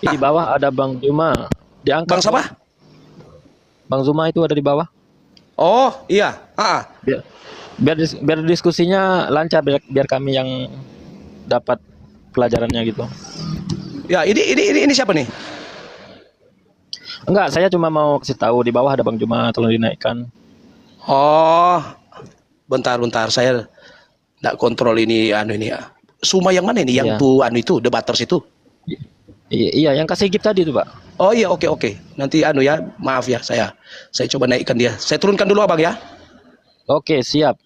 Di bawah ada Bang Zuma. Diangkat Bang dong. siapa? Bang Zuma itu ada di bawah. Oh iya, Biar biar diskusinya lancar, biar kami yang dapat pelajarannya gitu. ya ini siapa nih? Enggak, saya cuma mau kasih tahu di bawah ada Bang Zuma, tolong dinaikkan. Oh, bentar, saya nggak kontrol ini anu ini ya. Suma yang mana ini? Yang Iya. tuh anu itu, debaters itu. Iya, iya, yang kasih gift tadi tuh, Pak. Oh iya, oke. Nanti anu ya, maaf ya, saya coba naikkan dia. Saya turunkan dulu abang ya. Oke, siap.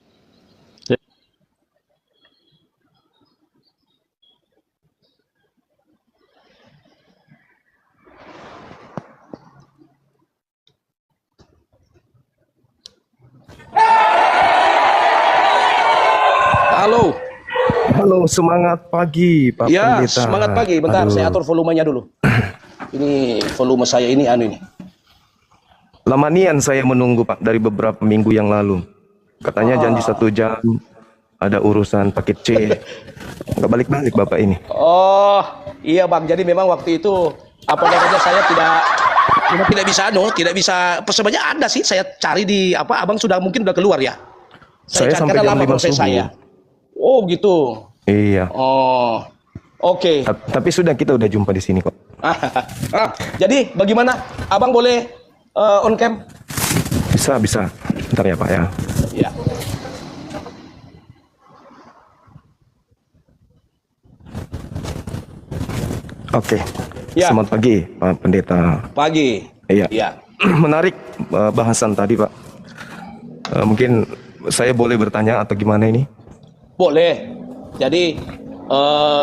Halo. Halo, semangat pagi Pak Ya, Pendeta. semangat pagi. Bentar, saya Aduh, atur volumenya dulu. Ini volume saya ini anu ini. lama nian saya menunggu Pak dari beberapa minggu yang lalu. Katanya janji 1 jam, ada urusan paket C. Nggak balik-balik Bapak ini. Oh, iya Bang. Jadi memang waktu itu apa namanya saya tidak bisa tidak bisa sebenarnya ada sih saya cari di apa Abang mungkin udah keluar ya. Saya Cari sampai karena jam lama 5 proses subuh. saya. Oh, gitu. Iya. Oh. Oke. Tapi sudah kita udah jumpa di sini kok. Jadi bagaimana? Abang boleh on cam? Bisa. Bentar ya Pak ya. Ya. Oke. Ya. Selamat pagi Pak Pendeta. Pagi. Iya. Ya. Menarik bahasan tadi Pak. Mungkin saya boleh bertanya atau gimana ini? Boleh. Jadi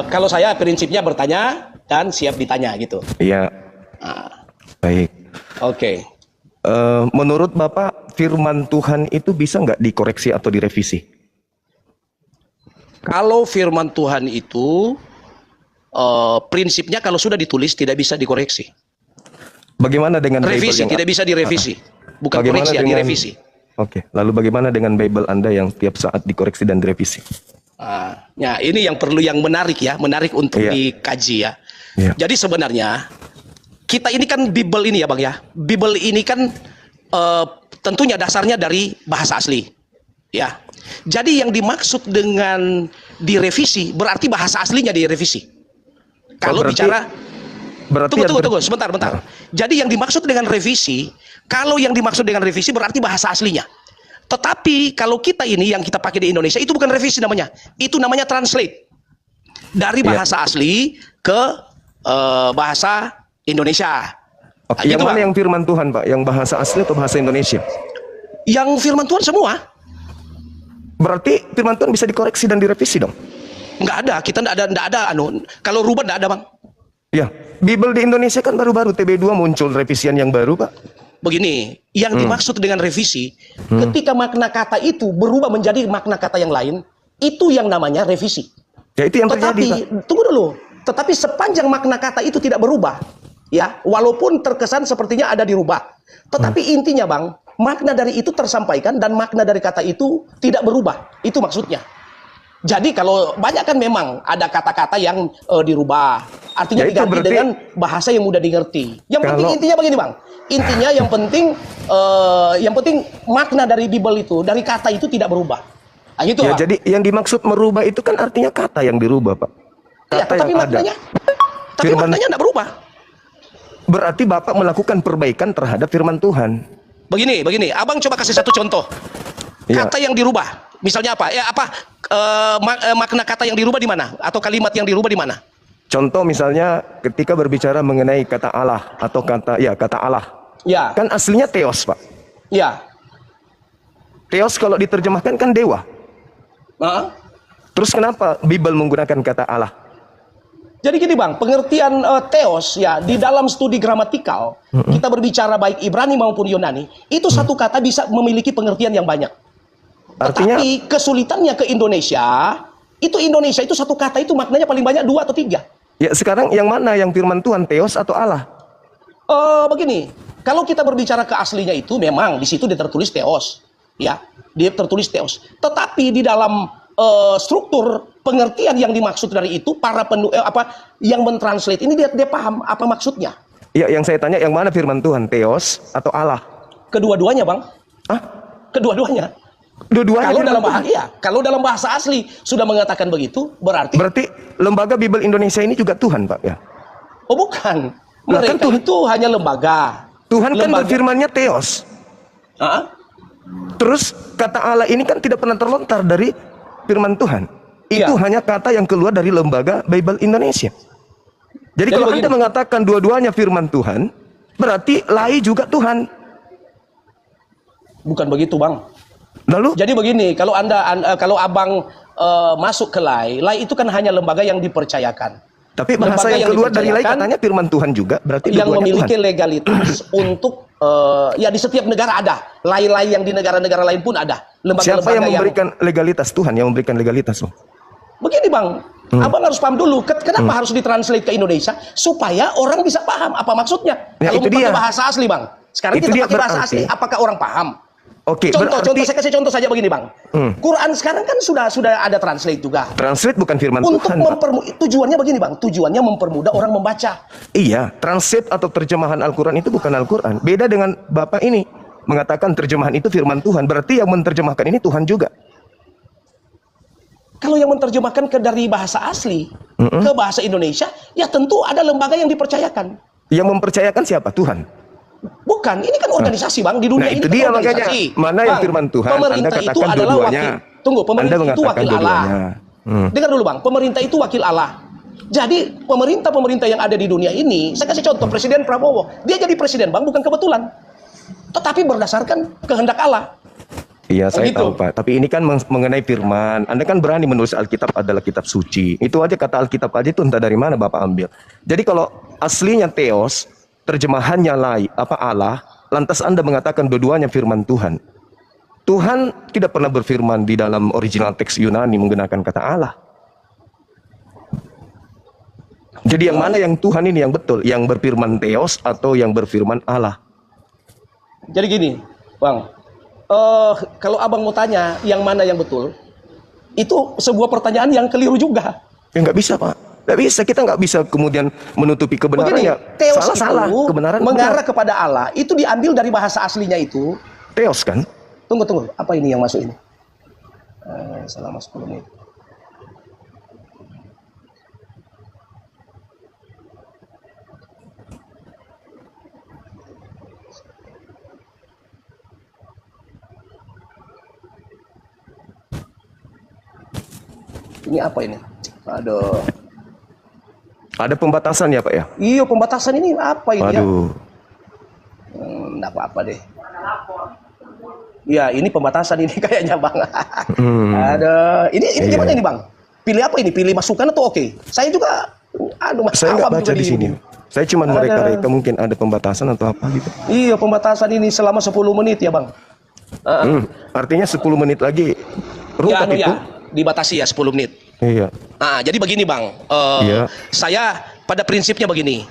kalau saya prinsipnya bertanya dan siap ditanya gitu. Iya. Ah, Baik. Oke. Menurut Bapak, firman Tuhan itu bisa nggak dikoreksi atau direvisi? Kalau firman Tuhan itu prinsipnya kalau sudah ditulis tidak bisa dikoreksi. Bagaimana dengan Bible Revisi yang tidak bisa direvisi. Bukan bagaimana koreksi ya, dengan direvisi. Oke, lalu bagaimana dengan Bible Anda yang tiap saat dikoreksi dan direvisi? Ya ini yang perlu yang menarik ya, menarik untuk Iya. dikaji ya. Iya. Jadi sebenarnya kita ini kan Bible ini ya Bang ya. Bible ini kan tentunya dasarnya dari bahasa asli. Ya. Jadi yang dimaksud dengan direvisi berarti bahasa aslinya direvisi. Kalau berarti- bicara Berarti tunggu sebentar. Jadi yang dimaksud dengan revisi, kalau yang dimaksud dengan revisi berarti bahasa aslinya. Tetapi kalau kita ini yang kita pakai di Indonesia itu bukan revisi namanya. Itu namanya translate. Dari Iya. bahasa asli ke bahasa Indonesia. Oke, yang Gitu, mana Bang. yang firman Tuhan, Pak? Yang bahasa asli atau bahasa Indonesia? Yang firman Tuhan semua. Berarti firman Tuhan bisa dikoreksi dan direvisi dong? Nggak ada, kita nggak ada kalau rubah nggak ada Bang. Ya, Bible di Indonesia kan baru-baru TB2 muncul revisian yang baru, Pak. Begini, yang dimaksud dengan revisi, ketika makna kata itu berubah menjadi makna kata yang lain, itu yang namanya revisi. Ya itu yang terjadi, Pak. Tetapi, tunggu dulu. Tetapi sepanjang makna kata itu tidak berubah, ya, walaupun terkesan sepertinya ada dirubah. Tetapi intinya, Bang, makna dari itu tersampaikan dan makna dari kata itu tidak berubah. Itu maksudnya. Jadi kalau banyak kan memang ada kata-kata yang dirubah. Artinya Ya, itu diganti berarti- dengan bahasa yang mudah dimengerti. Yang penting Kalau- intinya begini, Bang. Intinya yang penting makna dari Bible itu, dari kata itu tidak berubah. Nah, gitu, Ya, Bang. jadi yang dimaksud merubah itu kan artinya kata yang dirubah, Pak. Ya, Kata tetapi yang ada. maknanya Firman- tidak berubah. Berarti Bapak melakukan perbaikan terhadap firman Tuhan. Begini, Abang coba kasih satu contoh. Iya. Kata yang dirubah. Misalnya apa? Makna kata yang dirubah di mana? Atau kalimat yang dirubah di mana? Contoh misalnya ketika berbicara mengenai kata Allah atau kata Allah. Ya, Kan aslinya theos, Pak. ya. Theos kalau diterjemahkan kan dewa. Nah, Terus kenapa Bible menggunakan kata Allah? jadi gini Bang, pengertian theos ya di dalam studi gramatikal kita berbicara baik Ibrani maupun Yunani itu satu kata bisa memiliki pengertian yang banyak. Artinya Tetapi kesulitannya ke Indonesia itu satu kata itu maknanya paling banyak 2 atau 3. ya sekarang yang mana yang firman Tuhan, theos atau Allah? Begini, kalau kita berbicara ke aslinya itu memang di situ dia tertulis theos, ya, dia tertulis theos. Tetapi di dalam struktur pengertian yang dimaksud dari itu para yang mentranslate ini dia paham apa maksudnya. Iya, yang saya tanya yang mana firman Tuhan, Theos atau Allah? Kedua-duanya, Bang. Hah? Kedua-duanya. Dua-duanya. Kalau dalam bahasa asli sudah mengatakan begitu, berarti lembaga Bible Indonesia ini juga Tuhan, Pak, ya? oh bukan. Lah, kan Mereka itu hanya lembaga. Tuhan kan berfirmannya Theos. Ah? Terus kata Allah ini kan tidak pernah terlontar dari firman Tuhan. Itu Iya. hanya kata yang keluar dari lembaga Bible Indonesia. Jadi kalau begini. Anda mengatakan dua-duanya firman Tuhan, berarti lai juga Tuhan. Bukan begitu, Bang. Lalu Jadi begini, kalau Abang masuk ke lai itu kan hanya lembaga yang dipercayakan. tapi bahasa Lembaga yang keluar dari lai dipercayakan, katanya firman Tuhan juga, berarti yang dua-duanya memiliki Tuhan. legalitas untuk ya di setiap negara ada. Lai-lai yang di negara-negara lain pun ada. Siapa yang Lembaga-lembaga memberikan legalitas? Tuhan yang memberikan legalitas loh. Begini, Bang. Abang harus paham dulu, kenapa harus ditranslate ke Indonesia supaya orang bisa paham apa maksudnya. Ya, Kalau itu pakai dia. bahasa asli, Bang. Sekarang Itu kita dia pakai bahasa berarti. asli, apakah orang paham? Oke, Contoh, berarti saya kasih contoh saja begini, Bang. Quran sekarang kan sudah ada translate juga. translate bukan firman Untuk Tuhan, Pak. tujuannya begini, Bang. Tujuannya mempermudah orang membaca. Iya, translate atau terjemahan Al-Quran itu bukan Al-Quran. Beda dengan Bapak ini mengatakan terjemahan itu firman Tuhan. Berarti yang menerjemahkan ini Tuhan juga. Kalau yang menerjemahkan dari bahasa asli ke bahasa Indonesia, ya tentu ada lembaga yang dipercayakan. Yang mempercayakan siapa? Tuhan. Bukan, ini kan organisasi, Bang, di dunia Nah, ini itu kan dia organisasi. makanya. Mana yang Bang, firman Tuhan? Pemerintah Anda itu katakan adalah dua-duanya. wakil. Tunggu, Anda pemerintah itu mengatakan wakil Allah. dua-duanya. Dengar dulu, Bang, pemerintah itu wakil Allah. Jadi pemerintah-pemerintah yang ada di dunia ini, saya kasih contoh Presiden Prabowo, dia jadi presiden, Bang, bukan kebetulan, tetapi berdasarkan kehendak Allah. Iya, saya Begitu. tahu, Pak. Tapi ini kan mengenai firman. Anda kan berani menulis Alkitab adalah kitab suci. Itu aja kata Alkitab aja itu entah dari mana Bapak ambil. Jadi kalau aslinya Theos, terjemahannya Allah, lantas Anda mengatakan dua-duanya firman Tuhan. Tuhan tidak pernah berfirman di dalam original teks Yunani menggunakan kata Allah. Jadi yang mana yang Tuhan ini yang betul? Yang berfirman Theos atau yang berfirman Allah? Jadi gini, Bang, kalau Abang mau tanya yang mana yang betul, itu sebuah pertanyaan yang keliru juga. Ya nggak bisa, Pak. Nggak bisa. Kita nggak bisa kemudian menutupi kebenaran. Begini, Ya Theos salah, itu kebenaran mengarah benar. kepada Allah, itu diambil dari bahasa aslinya itu. Theos kan? Tunggu, apa ini yang masuk ini? Selama 10 menit. Ini apa ini? Aduh. Ada pembatasan ya, Pak ya? Iya, pembatasan ini apa ini ya? Waduh. Nggak apa-apa deh. Ya, ini pembatasan ini kayaknya, Bang. Ada. Ini gimana ini, Bang? Pilih apa ini? Pilih masukan atau oke? Saya juga Saya nggak awam baca juga di sini. Saya cuma mereka-reka mungkin ada pembatasan atau apa gitu. Iya, pembatasan ini selama 10 menit ya, Bang. Artinya 10 menit lagi Ya, rungkat itu. dibatasi ya 10 menit. Iya. Nah, jadi begini, Bang. Iya. Saya pada prinsipnya begini.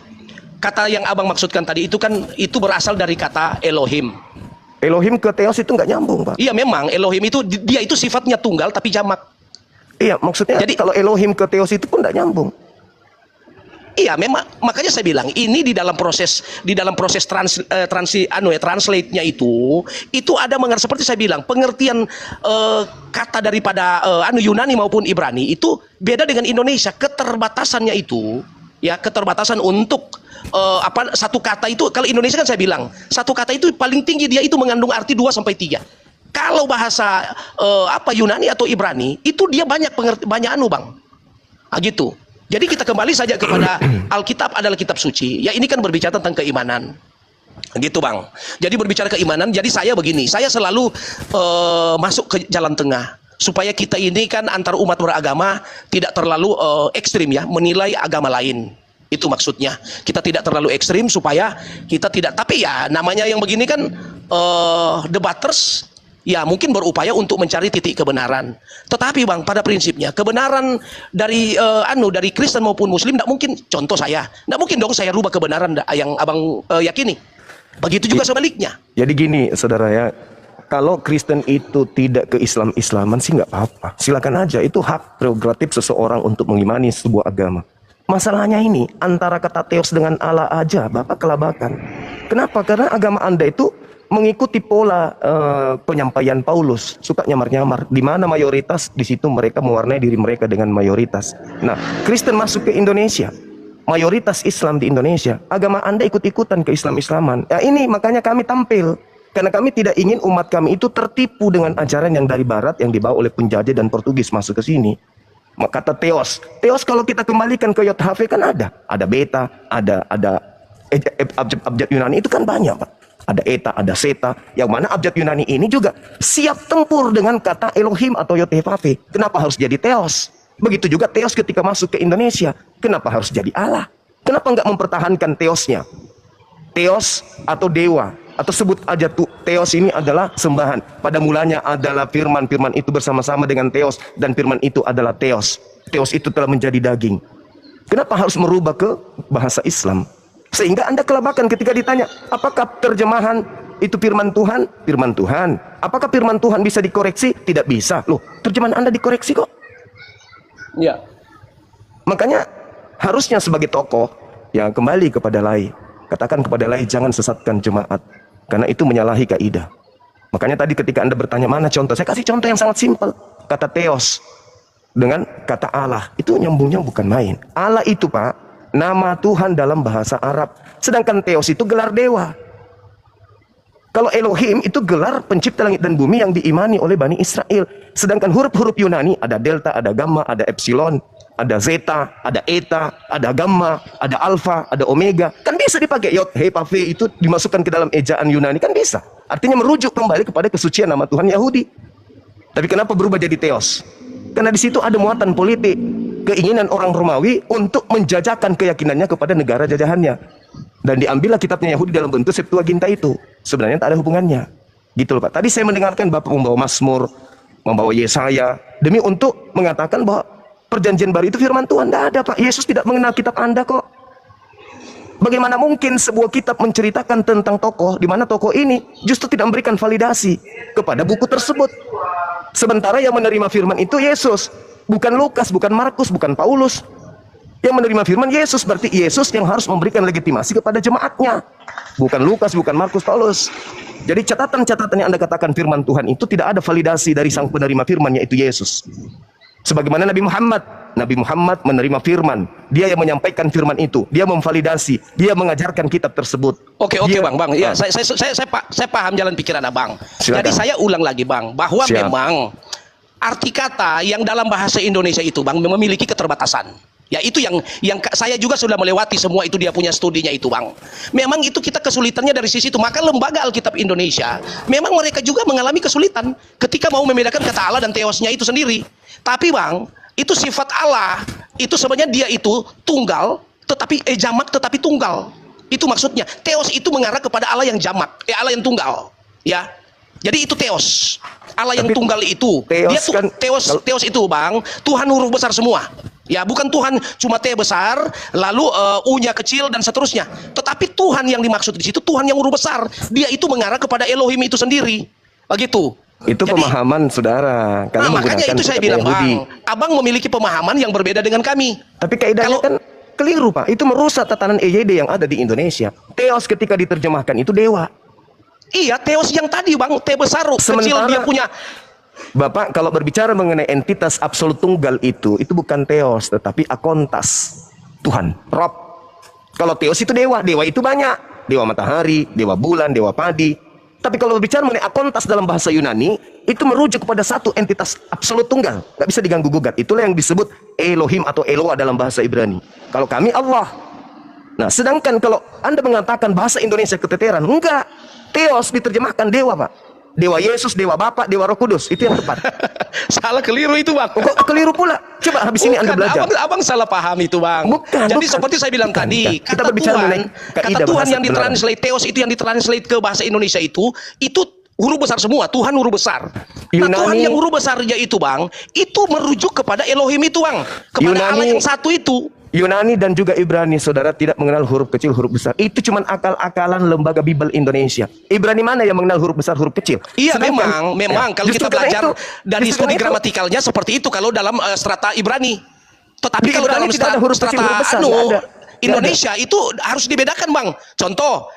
Kata yang Abang maksudkan tadi itu kan itu berasal dari kata Elohim. Elohim ke Theos itu nggak nyambung, Pak. Iya, memang Elohim itu dia itu sifatnya tunggal tapi jamak. Iya, maksudnya Jadi- kalau Elohim ke Theos itu pun nggak nyambung. Iya, memang makanya saya bilang ini di dalam proses translate-nya itu ada seperti saya bilang pengertian kata daripada Yunani maupun Ibrani itu beda dengan Indonesia. Keterbatasannya itu ya keterbatasan untuk satu kata itu kalau Indonesia kan saya bilang satu kata itu paling tinggi dia itu mengandung arti 2 sampai 3. Kalau bahasa Yunani atau Ibrani itu dia banyak Bang. Gitu. Jadi kita kembali saja kepada Alkitab adalah kitab suci. Ya ini kan berbicara tentang keimanan. Gitu, Bang. Jadi berbicara keimanan, jadi saya begini, saya selalu masuk ke jalan tengah supaya kita ini kan antar umat beragama tidak terlalu ekstrim ya menilai agama lain. Itu maksudnya. Kita tidak terlalu ekstrim supaya kita tidak, tapi ya namanya yang begini kan debaters ya mungkin berupaya untuk mencari titik kebenaran. Tetapi Bang, pada prinsipnya kebenaran dari dari Kristen maupun Muslim tidak mungkin. Contoh saya, tidak mungkin dong saya rubah kebenaran yang Abang yakini. Begitu juga sebaliknya. Jadi gini, saudara ya, kalau Kristen itu tidak ke Islam-Islaman sih nggak apa-apa. Silakan aja, itu hak prerogatif seseorang untuk mengimani sebuah agama. Masalahnya ini, antara kata teos dengan Allah aja, Bapak kelabakan. Kenapa? Karena agama Anda itu mengikuti pola penyampaian Paulus, suka nyamar-nyamar. Di mana mayoritas, di situ mereka mewarnai diri mereka dengan mayoritas. Nah, Kristen masuk ke Indonesia, mayoritas Islam di Indonesia, agama Anda ikut-ikutan ke Islam-Islaman. Ya ini makanya kami tampil. Karena kami tidak ingin umat kami itu tertipu dengan ajaran yang dari barat yang dibawa oleh penjajah dan Portugis masuk ke sini. Kata teos. Teos kalau kita kembalikan ke YHWH kan ada beta, ada abjad Yunani itu kan banyak, Pak. Ada eta, ada seta, yang mana abjad Yunani ini juga siap tempur dengan kata Elohim atau YHWH. Kenapa harus jadi teos? Begitu juga teos ketika masuk ke Indonesia. Kenapa harus jadi Allah? Kenapa nggak mempertahankan teosnya? Teos atau dewa, atau sebut aja tuh teos ini adalah sembahan. Pada mulanya adalah firman, firman itu bersama-sama dengan teos, dan firman itu adalah teos. Teos itu telah menjadi daging. Kenapa harus merubah ke bahasa Islam? Sehingga Anda kelabakan ketika ditanya, apakah terjemahan itu firman Tuhan? Firman Tuhan. Apakah firman Tuhan bisa dikoreksi? Tidak bisa. Loh, terjemahan Anda dikoreksi kok. Ya. Makanya harusnya sebagai tokoh yang kembali kepada lai. Katakan kepada lai, jangan sesatkan jemaat, karena itu menyalahi kaidah. Makanya tadi ketika Anda bertanya mana contoh, saya kasih contoh yang sangat simpel. Kata teos dengan kata Allah, itu nyambungnya bukan main. Allah itu, Pak, nama Tuhan dalam bahasa Arab. Sedangkan teos itu gelar dewa. Kalau Elohim itu gelar pencipta langit dan bumi yang diimani oleh Bani Israel. Sedangkan huruf-huruf Yunani ada delta, ada gamma, ada epsilon, ada zeta, ada eta, ada gamma, ada alfa, ada omega. Kan bisa dipakai yod, he, pa, ve itu dimasukkan ke dalam ejaan Yunani, kan bisa. Artinya merujuk kembali kepada kesucian nama Tuhan Yahudi. Tapi kenapa berubah jadi teos? Karena di situ ada muatan politik, keinginan orang Romawi untuk menjajakan keyakinannya kepada negara jajahannya. Dan diambillah kitabnya Yahudi dalam bentuk Septuaginta itu. Sebenarnya tak ada hubungannya. Gitu loh, Pak. Tadi saya mendengarkan Bapak membawa Mazmur, membawa Yesaya, demi untuk mengatakan bahwa Perjanjian Baru itu firman Tuhan. Tidak ada, Pak. Yesus tidak mengenal kitab Anda kok. Bagaimana mungkin sebuah kitab menceritakan tentang tokoh, di mana tokoh ini justru tidak memberikan validasi kepada buku tersebut. Sementara yang menerima firman itu Yesus, bukan Lukas, bukan Markus, bukan Paulus. Yang menerima firman Yesus, berarti Yesus yang harus memberikan legitimasi kepada jemaatnya, bukan Lukas, bukan Markus, Paulus. Jadi catatan-catatan yang Anda katakan firman Tuhan itu tidak ada validasi dari sang penerima firman, yaitu Yesus. Sebagaimana Nabi Muhammad menerima firman, dia yang menyampaikan firman itu, dia memvalidasi, dia mengajarkan kitab tersebut. Oke, Bang. Ya, saya paham jalan pikiran Abang. Silakan. Jadi saya ulang lagi, Bang, bahwa Siap. memang arti kata yang dalam bahasa Indonesia itu, Bang, memiliki keterbatasan. Ya, itu yang saya juga sudah melewati semua itu, dia punya studinya itu, Bang. Memang itu kita kesulitannya dari sisi itu. Maka lembaga Alkitab Indonesia, memang mereka juga mengalami kesulitan ketika mau membedakan kata Allah dan teosnya itu sendiri. Tapi, Bang, itu sifat Allah, itu sebenarnya dia itu tunggal, tetapi jamak tetapi tunggal. Itu maksudnya. Teos itu mengarah kepada Allah yang jamak, Allah yang tunggal. Ya. Jadi itu teos. Allah yang tunggal itu. Teos itu, Bang, Tuhan huruf besar semua. Ya, bukan Tuhan cuma T besar, lalu U-nya kecil dan seterusnya. Tetapi Tuhan yang dimaksud di situ Tuhan yang huruf besar. Dia itu mengarah kepada Elohim itu sendiri. Begitu. Itu jadi, pemahaman saudara. Makanya itu saya bilang, Bang, Abang memiliki pemahaman yang berbeda dengan kami. Tapi kaidahnya kan keliru, Pak. Itu merusak tatanan EYD yang ada di Indonesia. Teos ketika diterjemahkan itu dewa. Iya, teos yang tadi, Bang, T besar, kecil, dia punya. Bapak kalau berbicara mengenai entitas absolut tunggal itu bukan teos, tetapi akontas, Tuhan, Rob. Kalau teos itu dewa, dewa itu banyak, dewa matahari, dewa bulan, dewa padi. Tapi kalau berbicara mengenai akontas dalam bahasa Yunani, itu merujuk kepada satu entitas absolut tunggal, nggak bisa diganggu gugat. Itulah yang disebut Elohim atau Eloah dalam bahasa Ibrani. Kalau kami Allah. Nah, sedangkan kalau Anda mengatakan bahasa Indonesia keteteran, enggak. Teos diterjemahkan dewa, Pak. Dewa Yesus, Dewa Bapa, Dewa Roh Kudus. Itu yang tepat. Salah, keliru itu, Bang. Kok keliru pula? Coba habis ini Anda belajar. Abang salah paham itu, Bang. Jadi seperti saya bilang tadi, kita berbicara mengenai kata Tuhan yang ditranslate, teos itu yang ditranslate ke bahasa Indonesia itu huruf besar semua, Tuhan huruf besar. Nah, Tuhan yang huruf besarnya itu, Bang, itu merujuk kepada Elohim itu, Bang. Kepada Allah yang satu itu. Yunani dan juga Ibrani, saudara, tidak mengenal huruf kecil, huruf besar. Itu cuma akal-akalan lembaga Bible Indonesia. Ibrani mana yang mengenal huruf besar, huruf kecil? Iya, Sedangkan, memang kalau justru kita karena belajar itu, dari justru studi karena itu, gramatikalnya seperti itu kalau dalam strata Ibrani. Tetapi Di kalau Ibrani dalam tidak ada huruf kecil, huruf besar, nggak ada. Indonesia itu harus dibedakan, Bang. Contoh,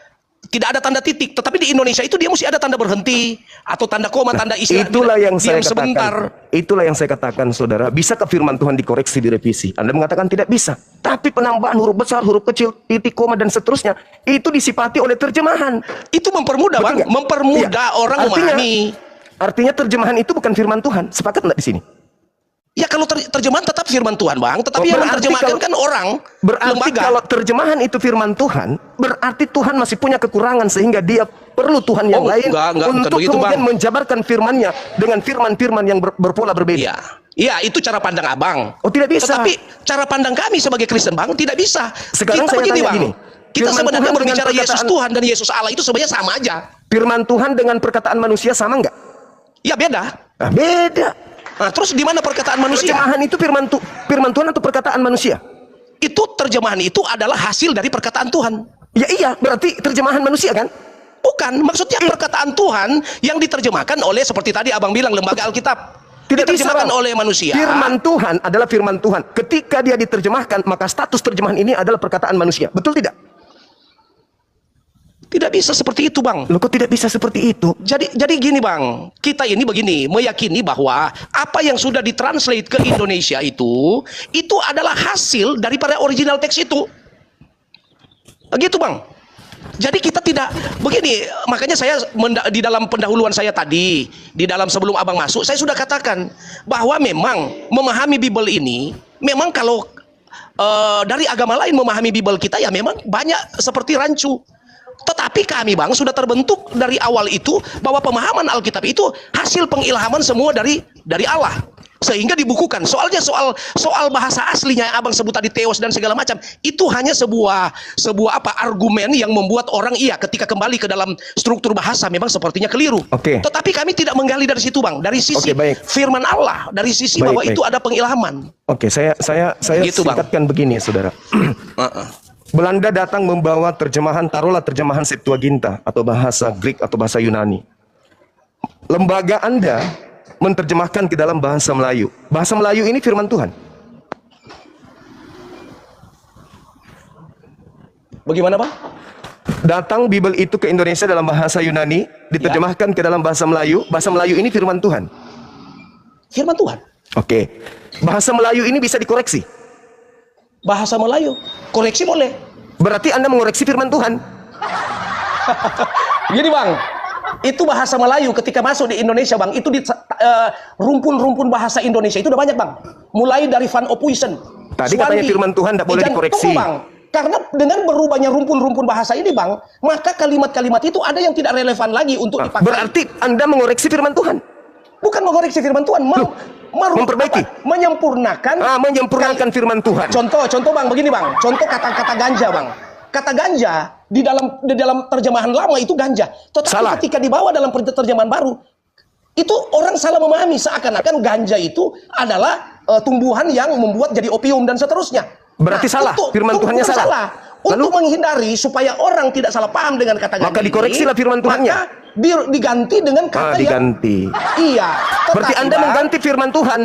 tidak ada tanda titik, tetapi di Indonesia itu dia mesti ada tanda berhenti atau tanda koma, tanda istilah. Itulah yang saya diam sebentar. katakan. Itulah yang saya katakan, saudara. Bisa ke firman Tuhan dikoreksi, direvisi? Anda mengatakan tidak bisa. Tapi penambahan huruf besar, huruf kecil, titik, koma, dan seterusnya, itu disifati oleh terjemahan. Itu mempermudah, Betul Bang. nggak? Mempermudah Iya. orang memahami. Artinya terjemahan itu bukan firman Tuhan. Sepakat nggak di sini? Ya kalau terjemahan tetap firman Tuhan, Bang. Tetapi yang Berarti menerjemahkan kalau- kan orang, Berarti lembaga. kalau terjemahan itu firman Tuhan, berarti Tuhan masih punya kekurangan sehingga dia perlu Tuhan yang lain bukan untuk begitu, kemudian Bang. menjabarkan firman-Nya dengan firman-firman yang berpola berbeda. Iya. Iya, itu cara pandang Abang. Oh, tidak bisa. Tetapi cara pandang kami sebagai Kristen, Bang, tidak bisa. Sekarang kita saya begini, tanya Bang. gini. Kita Firman sebenarnya Tuhan dengan berbicara Yesus perkataan- Tuhan dan Yesus Allah itu sebenarnya sama aja. Firman Tuhan dengan perkataan manusia sama nggak? Ya beda. Nah, beda. Nah, terus di mana perkataan manusia? Terjemahan itu firman Tuhan atau perkataan manusia? Itu terjemahan itu adalah hasil dari perkataan Tuhan. Ya iya, berarti terjemahan manusia kan? Bukan, maksudnya perkataan Tuhan yang diterjemahkan oleh seperti tadi Abang bilang lembaga Alkitab. Tidak bisa, Diterjemahkan Bang. oleh manusia. Firman Tuhan adalah firman Tuhan. Ketika dia diterjemahkan, maka status terjemahan ini adalah perkataan manusia. Betul tidak? Tidak bisa seperti itu, Bang. Loh, kok tidak bisa seperti itu? Jadi gini, Bang, kita ini begini, meyakini bahwa apa yang sudah ditranslate ke Indonesia itu adalah hasil daripada original teks itu. Begitu, Bang. Jadi kita tidak begini, makanya saya di dalam pendahuluan saya tadi, di dalam sebelum Abang masuk, saya sudah katakan bahwa memang memahami Bible ini, memang kalau dari agama lain memahami Bible kita ya memang banyak seperti rancu. Tetapi kami, Bang, sudah terbentuk dari awal itu bahwa pemahaman Alkitab itu hasil pengilhaman semua dari Allah. Sehingga dibukukan. Soalnya soal bahasa aslinya yang Abang sebut tadi teos dan segala macam, itu hanya sebuah argumen yang membuat orang ketika kembali ke dalam struktur bahasa memang sepertinya keliru. Oke. Tetapi kami tidak menggali dari situ, Bang. Dari sisi Oke, baik. firman Allah, dari sisi Baik, bahwa baik. itu ada pengilhaman. Oke, saya Gitu, Bang. singkatkan begini, saudara. Belanda datang membawa terjemahan, taruhlah terjemahan Septuaginta atau bahasa Greek atau bahasa Yunani. Lembaga Anda menerjemahkan ke dalam bahasa Melayu. Bahasa Melayu ini firman Tuhan. Bagaimana, Bang? Datang Bible itu ke Indonesia dalam bahasa Yunani, diterjemahkan ke dalam bahasa Melayu. Bahasa Melayu ini firman Tuhan. Firman Tuhan. Oke. Bahasa Melayu ini bisa dikoreksi. Bahasa Melayu. Koreksi boleh. Berarti Anda mengoreksi firman Tuhan. Gini, Bang, itu bahasa Melayu ketika masuk di Indonesia, Bang, itu di rumpun-rumpun bahasa Indonesia itu udah banyak, Bang. Mulai dari Van Ophuijsen, Tadi katanya firman Tuhan tidak boleh dikoreksi. Tunggu, Bang. Karena dengan berubahnya rumpun-rumpun bahasa ini, Bang, maka kalimat-kalimat itu ada yang tidak relevan lagi untuk dipakai. Berarti Anda mengoreksi firman Tuhan. Bukan mengoreksi firman Tuhan, memperbaiki. Menyempurnakan. Menyempurnakan firman Tuhan. Contoh, Bang, begini, Bang. Contoh kata-kata ganja, Bang. Kata ganja di dalam terjemahan lama itu ganja. Tetapi Salah. ketika dibawa dalam terjemahan baru, itu orang salah memahami seakan-akan ganja itu adalah tumbuhan yang membuat jadi opium dan seterusnya. Berarti salah. Firman Tuhannya bukan salah. Untuk menghindari supaya orang tidak salah paham dengan kata ganja Maka dikoreksilah firman Tuhannya. Maka diganti dengan kata yang diganti. iya. Berarti Anda Bang, mengganti firman Tuhan.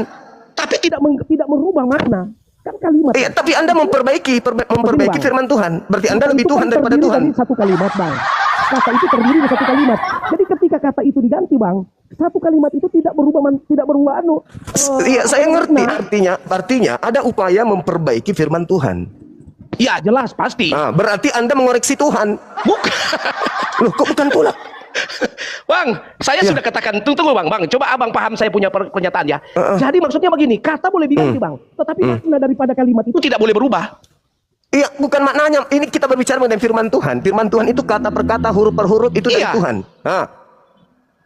tapi tidak merubah makna. Kan kalimat. Iya, tapi Anda memperbaiki Bang. firman Tuhan. Berarti Anda lebih Itu Tuhan kan daripada terdiri Tuhan. dari satu kalimat, Bang. Kata itu terdiri dari satu kalimat. Jadi ketika kata itu diganti, Bang, satu kalimat itu tidak berubah Iya, saya ngerti makna. artinya ada upaya memperbaiki firman Tuhan. Ya, jelas pasti. Nah, berarti Anda mengoreksi Tuhan. Bukan. Loh, kok bukan pula? Bang, saya sudah katakan, tunggu Bang, coba Abang paham saya punya pernyataan ya. Jadi maksudnya begini, kata boleh diganti, Bang, tetapi makna daripada kalimat itu tidak boleh berubah. Iya, bukan maknanya. Ini kita berbicara mengenai firman Tuhan. Firman Tuhan itu kata per kata, huruf per huruf itu dari Iya. Tuhan. Nah,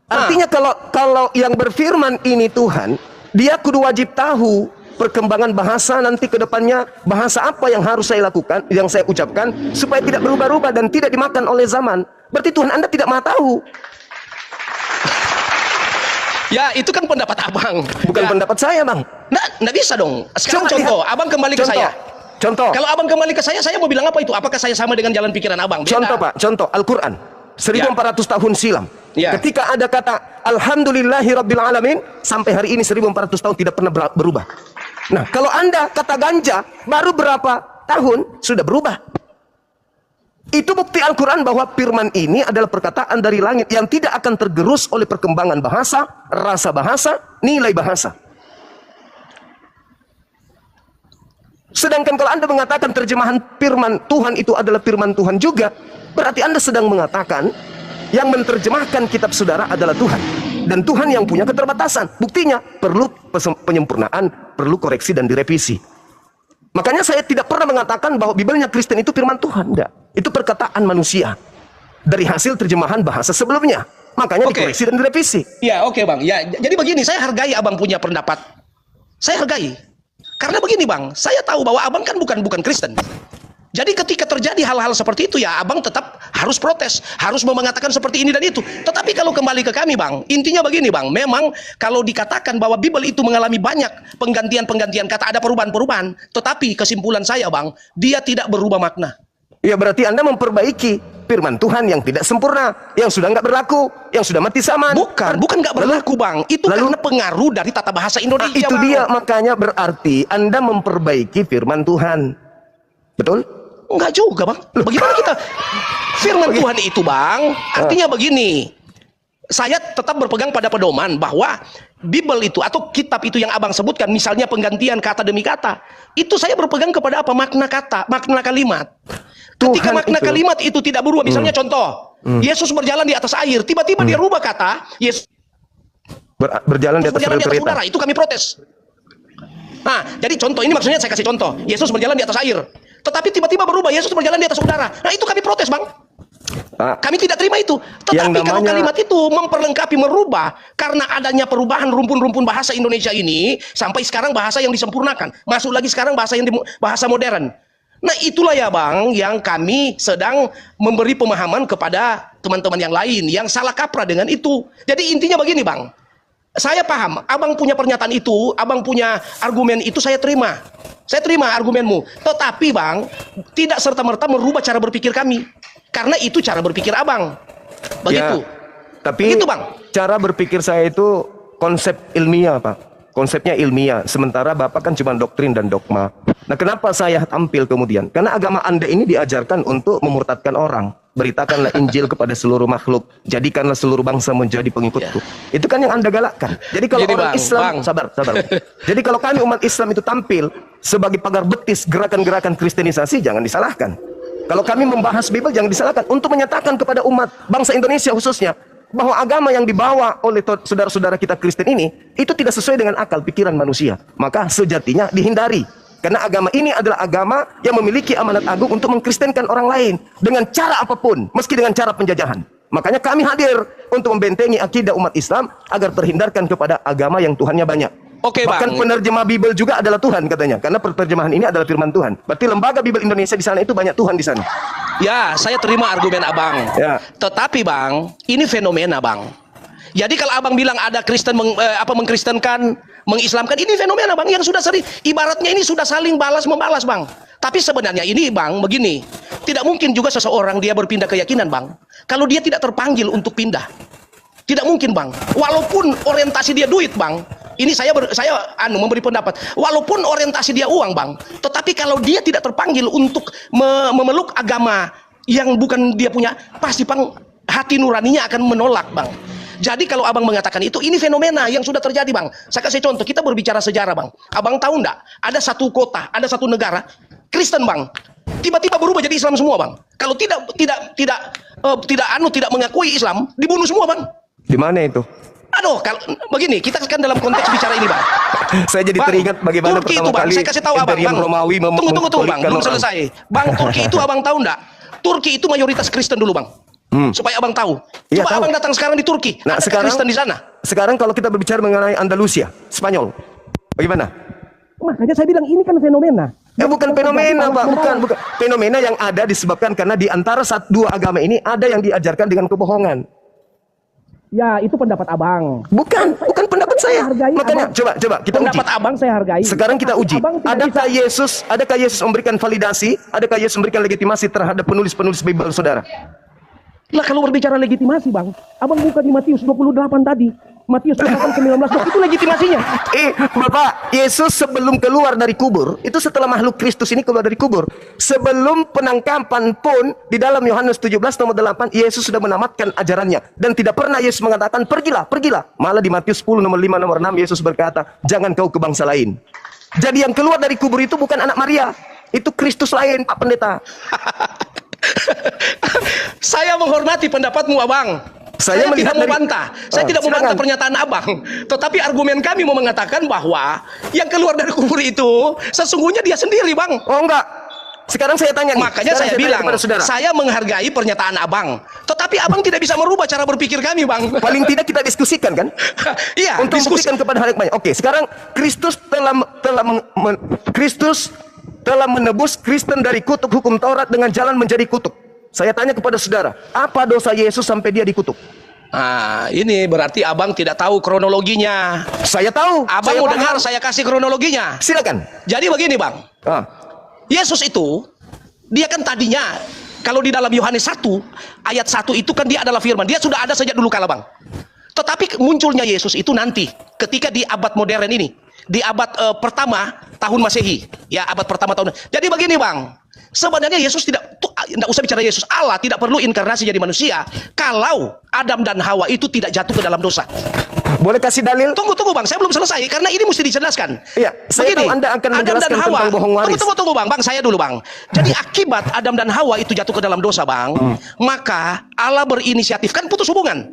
artinya kalau yang berfirman ini Tuhan, dia kudu wajib tahu perkembangan bahasa nanti ke depannya, bahasa apa yang harus saya lakukan, yang saya ucapkan supaya tidak berubah-ubah dan tidak dimakan oleh zaman. Berarti Tuhan Anda tidak mau tahu. Ya, itu kan pendapat Abang. Bukan Ya. pendapat saya, Bang. Nggak bisa dong. Sekarang Coba contoh, lihat. Abang kembali ke Contoh. saya. Contoh. Kalau abang kembali ke saya mau bilang apa itu? Apakah saya sama dengan jalan pikiran abang? Beda. Contoh Pak, contoh Al-Quran 1400 tahun silam. Ya. Ketika ada kata Alhamdulillahirrabbilalamin, sampai hari ini 1400 tahun tidak pernah berubah. Nah, kalau Anda kata ganja baru berapa tahun sudah berubah. Itu bukti Al-Quran bahwa firman ini adalah perkataan dari langit yang tidak akan tergerus oleh perkembangan bahasa, rasa bahasa, nilai bahasa. Sedangkan kalau Anda mengatakan terjemahan firman Tuhan itu adalah firman Tuhan juga, berarti Anda sedang mengatakan yang menerjemahkan kitab saudara adalah Tuhan. Dan Tuhan yang punya keterbatasan. Buktinya perlu penyempurnaan, perlu koreksi dan direvisi. Makanya saya tidak pernah mengatakan bahwa Bibelnya Kristen itu firman Tuhan. Tidak. Itu perkataan manusia dari hasil terjemahan bahasa sebelumnya. Makanya dikoreksi dan direvisi. Ya, oke Bang. Ya, jadi begini, saya hargai abang punya pendapat. Saya hargai. Karena begini Bang, saya tahu bahwa abang kan bukan Kristen. Jadi ketika terjadi hal-hal seperti itu ya abang tetap harus protes, harus mengatakan seperti ini dan itu. Tetapi kalau kembali ke kami Bang, intinya begini Bang, memang kalau dikatakan bahwa Bible itu mengalami banyak penggantian-penggantian kata, ada perubahan-perubahan. Tetapi kesimpulan saya Bang, dia tidak berubah makna. Ya berarti Anda memperbaiki firman Tuhan yang tidak sempurna, yang sudah nggak berlaku, yang sudah mati zaman. Bukan nggak berlaku Bang. Itu karena pengaruh dari tata bahasa Indonesia. Itu Bang. dia, makanya berarti Anda memperbaiki firman Tuhan. Betul? Enggak juga Bang. Bagaimana kita firman Tuhan itu Bang? Artinya begini. Saya tetap berpegang pada pedoman bahwa Bible itu atau kitab itu yang abang sebutkan, misalnya penggantian kata demi kata, itu saya berpegang kepada apa? Makna kata, makna kalimat. Ketika makna kalimat itu tidak berubah, misalnya contoh, Yesus berjalan di atas air, tiba-tiba dia rubah kata, Yesus berjalan di atas udara, itu kami protes. Nah, jadi contoh ini maksudnya saya kasih contoh, Yesus berjalan di atas air, tetapi tiba-tiba berubah, Yesus berjalan di atas udara. Nah, itu kami protes Bang. Kami tidak terima itu. Tetapi kalau kalimat itu memperlengkapi, merubah, karena adanya perubahan rumpun-rumpun bahasa Indonesia ini, sampai sekarang bahasa yang disempurnakan, masuk lagi sekarang bahasa modern. Nah itulah ya Bang, yang kami sedang memberi pemahaman kepada teman-teman yang lain yang salah kaprah dengan itu. Jadi intinya begini Bang, saya paham, abang punya pernyataan itu, abang punya argumen itu, saya terima. Saya terima argumenmu. Tetapi Bang, tidak serta-merta merubah cara berpikir kami. Karena itu cara berpikir abang. Begitu. Ya, tapi begitu Bang. Cara berpikir saya itu konsep ilmiah Pak. Konsepnya ilmiah. Sementara Bapak kan cuma doktrin dan dogma. Nah kenapa saya tampil kemudian? Karena agama Anda ini diajarkan untuk memurtadkan orang. Beritakanlah Injil kepada seluruh makhluk. Jadikanlah seluruh bangsa menjadi pengikutku. Itu kan yang Anda galakkan. Jadi kalau orang Islam, sabar. Jadi kalau kami umat Islam itu tampil sebagai pagar betis gerakan-gerakan kristenisasi, jangan disalahkan. Kalau kami membahas Bible, jangan disalahkan. Untuk menyatakan kepada umat bangsa Indonesia khususnya, bahwa agama yang dibawa oleh saudara-saudara kita Kristen ini, itu tidak sesuai dengan akal pikiran manusia. Maka sejatinya dihindari. Karena agama ini adalah agama yang memiliki amanat agung untuk mengkristenkan orang lain. Dengan cara apapun, meski dengan cara penjajahan. Makanya kami hadir untuk membentengi akidah umat Islam, agar terhindarkan kepada agama yang Tuhannya banyak. Oke, Bahkan Bang. penerjemah Bible juga adalah Tuhan katanya. Karena penerjemahan ini adalah firman Tuhan. Berarti lembaga Bible Indonesia di sana itu banyak Tuhan di sana. Ya, saya terima argumen abang. Ya. Tetapi Bang, ini fenomena Bang. Jadi kalau abang bilang ada Kristen mengkristenkan, mengislamkan, ini fenomena Bang yang sudah sering, ibaratnya ini sudah saling balas membalas Bang. Tapi sebenarnya ini Bang begini, tidak mungkin juga seseorang dia berpindah keyakinan Bang, kalau dia tidak terpanggil untuk pindah. Tidak mungkin Bang. Walaupun orientasi dia duit Bang. Ini saya memberi pendapat. Walaupun orientasi dia uang Bang, tetapi kalau dia tidak terpanggil untuk memeluk agama yang bukan dia punya, pasti Bang hati nuraninya akan menolak Bang. Jadi kalau abang mengatakan itu, ini fenomena yang sudah terjadi Bang. Saya kasih contoh, kita berbicara sejarah Bang. Abang tahu enggak? Ada satu kota, ada satu negara Kristen Bang, tiba-tiba berubah jadi Islam semua Bang. Kalau tidak mengakui Islam, dibunuh semua Bang. Di mana itu? Aduh, kalau begini, kita kan dalam konteks bicara ini Bang. Saya jadi Bang, teringat bagaimana Turki pertama itu Bang, kali saya kasih tahu abang, Imperium Bang. Romawi Tunggu Bang, belum orang. selesai. Bang, Turki itu abang tahu enggak? Turki itu mayoritas Kristen dulu Bang. Supaya abang tahu. Iya, Coba tahu. abang datang sekarang di Turki. Nah, Ada sekarang Kristen di sana. Sekarang kalau kita berbicara mengenai Andalusia, Spanyol, bagaimana? Makanya saya bilang ini kan fenomena. Bukan fenomena, Pak. Bukan. Fenomena yang ada disebabkan karena di antara dua agama ini ada yang diajarkan dengan kebohongan. Ya, itu pendapat abang. Bukan pendapat saya. hargai Makanya abang. coba kita uji. Pendapat abang saya hargai. Sekarang kita Tapi uji. abang tidak Adakah Yesus memberikan validasi? Adakah Yesus memberikan legitimasi terhadap penulis-penulis Bible, saudara? Lah kalau berbicara legitimasi bang, abang buka di Matius 28 tadi. Matius 28:19 itu legitimasinya. Bapak, Yesus sebelum keluar dari kubur, itu setelah makhluk Kristus ini keluar dari kubur, sebelum penangkapan pun di dalam Yohanes 17 nomor 8, Yesus sudah menamatkan ajarannya dan tidak pernah Yesus mengatakan pergilah. Malah di Matius 10 nomor 5 nomor 6 Yesus berkata, jangan kau ke bangsa lain. Jadi yang keluar dari kubur itu bukan anak Maria, itu Kristus lain, Pak Pendeta. Saya menghormati pendapatmu abang. Saya Saya melihat tidak mau dari- bantah. Saya tidak mau silakan. bantah pernyataan abang. Tetapi argumen kami mau mengatakan bahwa yang keluar dari kubur itu sesungguhnya dia sendiri bang. Oh enggak. Sekarang saya tanya nih. Makanya Sekarang saya tanya bilang, kepada saudara. saya menghargai pernyataan abang. Tetapi abang tidak bisa merubah cara berpikir kami bang. Paling tidak kita diskusikan kan? Iya, Untuk diskusi. membuktikan kepada hal yang banyak. Oke, sekarang Kristus Kristus telah menebus Kristen dari kutuk hukum Taurat dengan jalan menjadi kutuk. Saya tanya kepada saudara, apa dosa Yesus sampai dia dikutuk? Nah, ini berarti abang tidak tahu kronologinya. Saya tahu. Abang saya mau paham. dengar saya kasih kronologinya. Silakan. Jadi begini bang, Ah, Yesus itu, dia kan tadinya, kalau di dalam Yohanes 1, ayat 1 itu kan dia adalah firman. Dia sudah ada sejak dulu kala bang. Tetapi munculnya Yesus itu nanti, ketika di abad modern ini. Di abad pertama tahun Masehi. Ya, abad pertama tahun. Jadi begini bang, sebenarnya Yesus tidak usah bicara Yesus. Allah tidak perlu inkarnasi jadi manusia kalau Adam dan Hawa itu tidak jatuh ke dalam dosa. boleh kasih dalil? Tunggu bang, saya belum selesai karena ini mesti dijelaskan. Iya, saya tahu Anda akan menjelaskan tentang bohong waris. Tunggu bang, saya dulu bang. Jadi akibat Adam dan Hawa itu jatuh ke dalam dosa bang, maka Allah berinisiatif kan putus hubungan,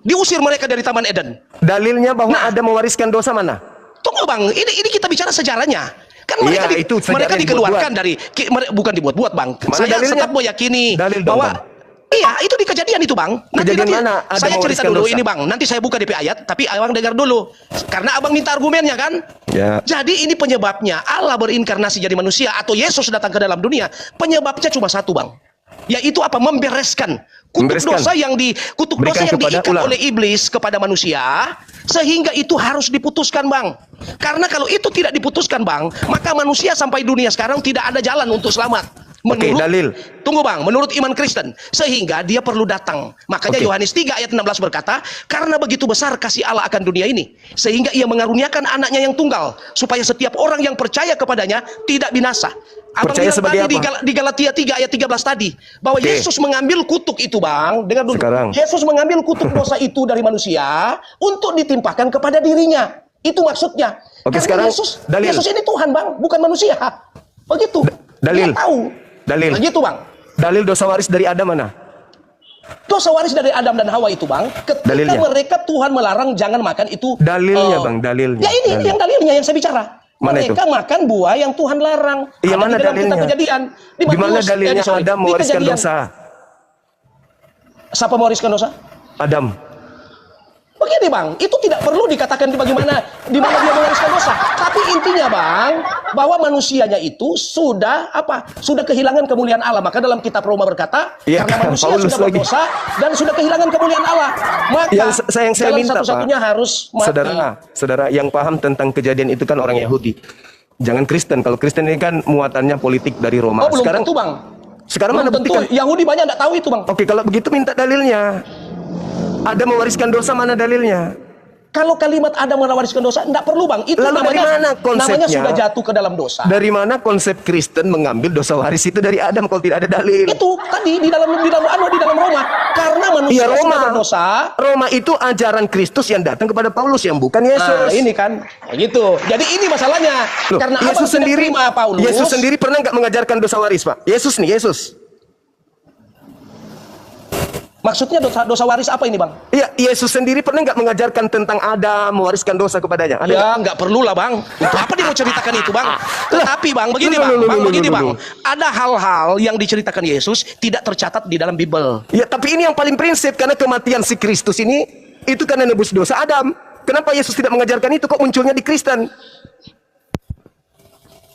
diusir mereka dari Taman Eden. Dalilnya bahwa Nah. ada mewariskan dosa mana? Tunggu bang, ini kita bicara sejarahnya. Kan Iya, mereka, itu sejarah mereka yang dikeluarkan dibuat-buat. dari bukan dibuat-buat bang. Mana Saya dalilnya? tetap meyakini Dalil dong, bahwa Bang. iya itu di kejadian itu bang. Kejadian mana ada saya cerita mewariskan dulu dosa? ini bang. Nanti saya buka DP ayat, tapi abang dengar dulu. Karena abang minta argumennya kan. Ya. Jadi ini penyebabnya Allah berinkarnasi jadi manusia atau Yesus datang ke dalam dunia. Penyebabnya cuma satu bang. Yaitu apa? Membereskan kutuk Membereskan. dosa yang Berikan kepada diikat ular. oleh iblis kepada manusia, sehingga itu harus diputuskan bang. Karena kalau itu tidak diputuskan bang, maka manusia sampai dunia sekarang tidak ada jalan untuk selamat. Oke, dalil. Tunggu bang, menurut iman Kristen, sehingga dia perlu datang. Makanya Oke. Yohanes 3 ayat 16 berkata, karena begitu besar kasih Allah akan dunia ini, sehingga ia mengaruniakan anaknya yang tunggal, supaya setiap orang yang percaya kepadanya tidak binasa. Abang Percaya bilang sebagai tadi apa? di Galatia 3 ayat 13 tadi, bahwa Oke. Yesus mengambil kutuk itu bang, dengar dulu. Sekarang. Yesus mengambil kutuk dosa itu dari manusia untuk ditimpakan kepada dirinya. Itu maksudnya. Oke, Karena sekarang dalil. Yesus ini Tuhan bang, bukan manusia. Begitu. Dalil. Dia tahu. Dalil. Begitu bang. Dalil dosa waris dari Adam mana? Dosa waris dari Adam dan Hawa itu bang, ketika Dalilnya. mereka Tuhan melarang jangan makan itu. Dalilnya, Bang, dalilnya. Ya ini Dalil. yang dalilnya yang saya bicara. Mana Mereka itu? makan buah yang Tuhan larang. Iya, Ada mana di dalam kitab dalilnya? Kejadian. Di mana Matius, dalilnya sorry, Adam di mewariskan Kejadian. dosa? Siapa mewariskan dosa? Adam. Begini bang, itu tidak perlu dikatakan di mana dia mewariskan dosa. Tapi intinya bang, bahwa manusianya itu sudah apa? Sudah kehilangan kemuliaan Allah. Maka dalam kitab Roma berkata, Iya, karena manusia Paulus sudah lagi. berdosa dan sudah kehilangan kemuliaan Allah, maka Yang saya jalan minta, satu-satunya Pak, harus mati. Saudara yang paham tentang kejadian itu kan orang Yahudi. Jangan Kristen. Kalau Kristen ini kan muatannya politik dari Roma. Oh belum Sekarang tentu bang. sekarang Belum mana tentu. buktikan? Yahudi banyak tidak tahu itu bang. Oke, kalau begitu minta dalilnya. Ada mewariskan dosa, mana dalilnya? Kalau kalimat ada mewariskan dosa, tidak perlu bang. Itu Lalu dari mana konsepnya? namanya sudah jatuh ke dalam dosa. Dari mana konsep Kristen mengambil dosa waris itu dari Adam kalau tidak ada dalil? Itu tadi di dalam Roma. Karena manusia Iya, Roma. sudah berdosa. Roma itu ajaran Kristus yang datang kepada Paulus yang bukan Yesus. Nah, ini kan begitu. Jadi ini masalahnya. Loh, Karena Yesus abang tidak sendiri, terima Paulus. Yesus sendiri pernah nggak mengajarkan dosa waris, Pak? Yesus nih, Yesus. Maksudnya dosa waris apa ini bang? Iya, Yesus sendiri pernah nggak mengajarkan tentang Adam mewariskan dosa kepadanya? Ada nggak? Ya nggak perlu lah bang. Untuk apa dia mau ceritakan itu bang? Tetapi bang, begini bang, begini bang. Ada hal-hal yang diceritakan Yesus tidak tercatat di dalam Bible. Ya, tapi ini yang paling prinsip karena kematian si Kristus ini itu karena nebus dosa Adam. Kenapa Yesus tidak mengajarkan itu? Kok munculnya di Kristen?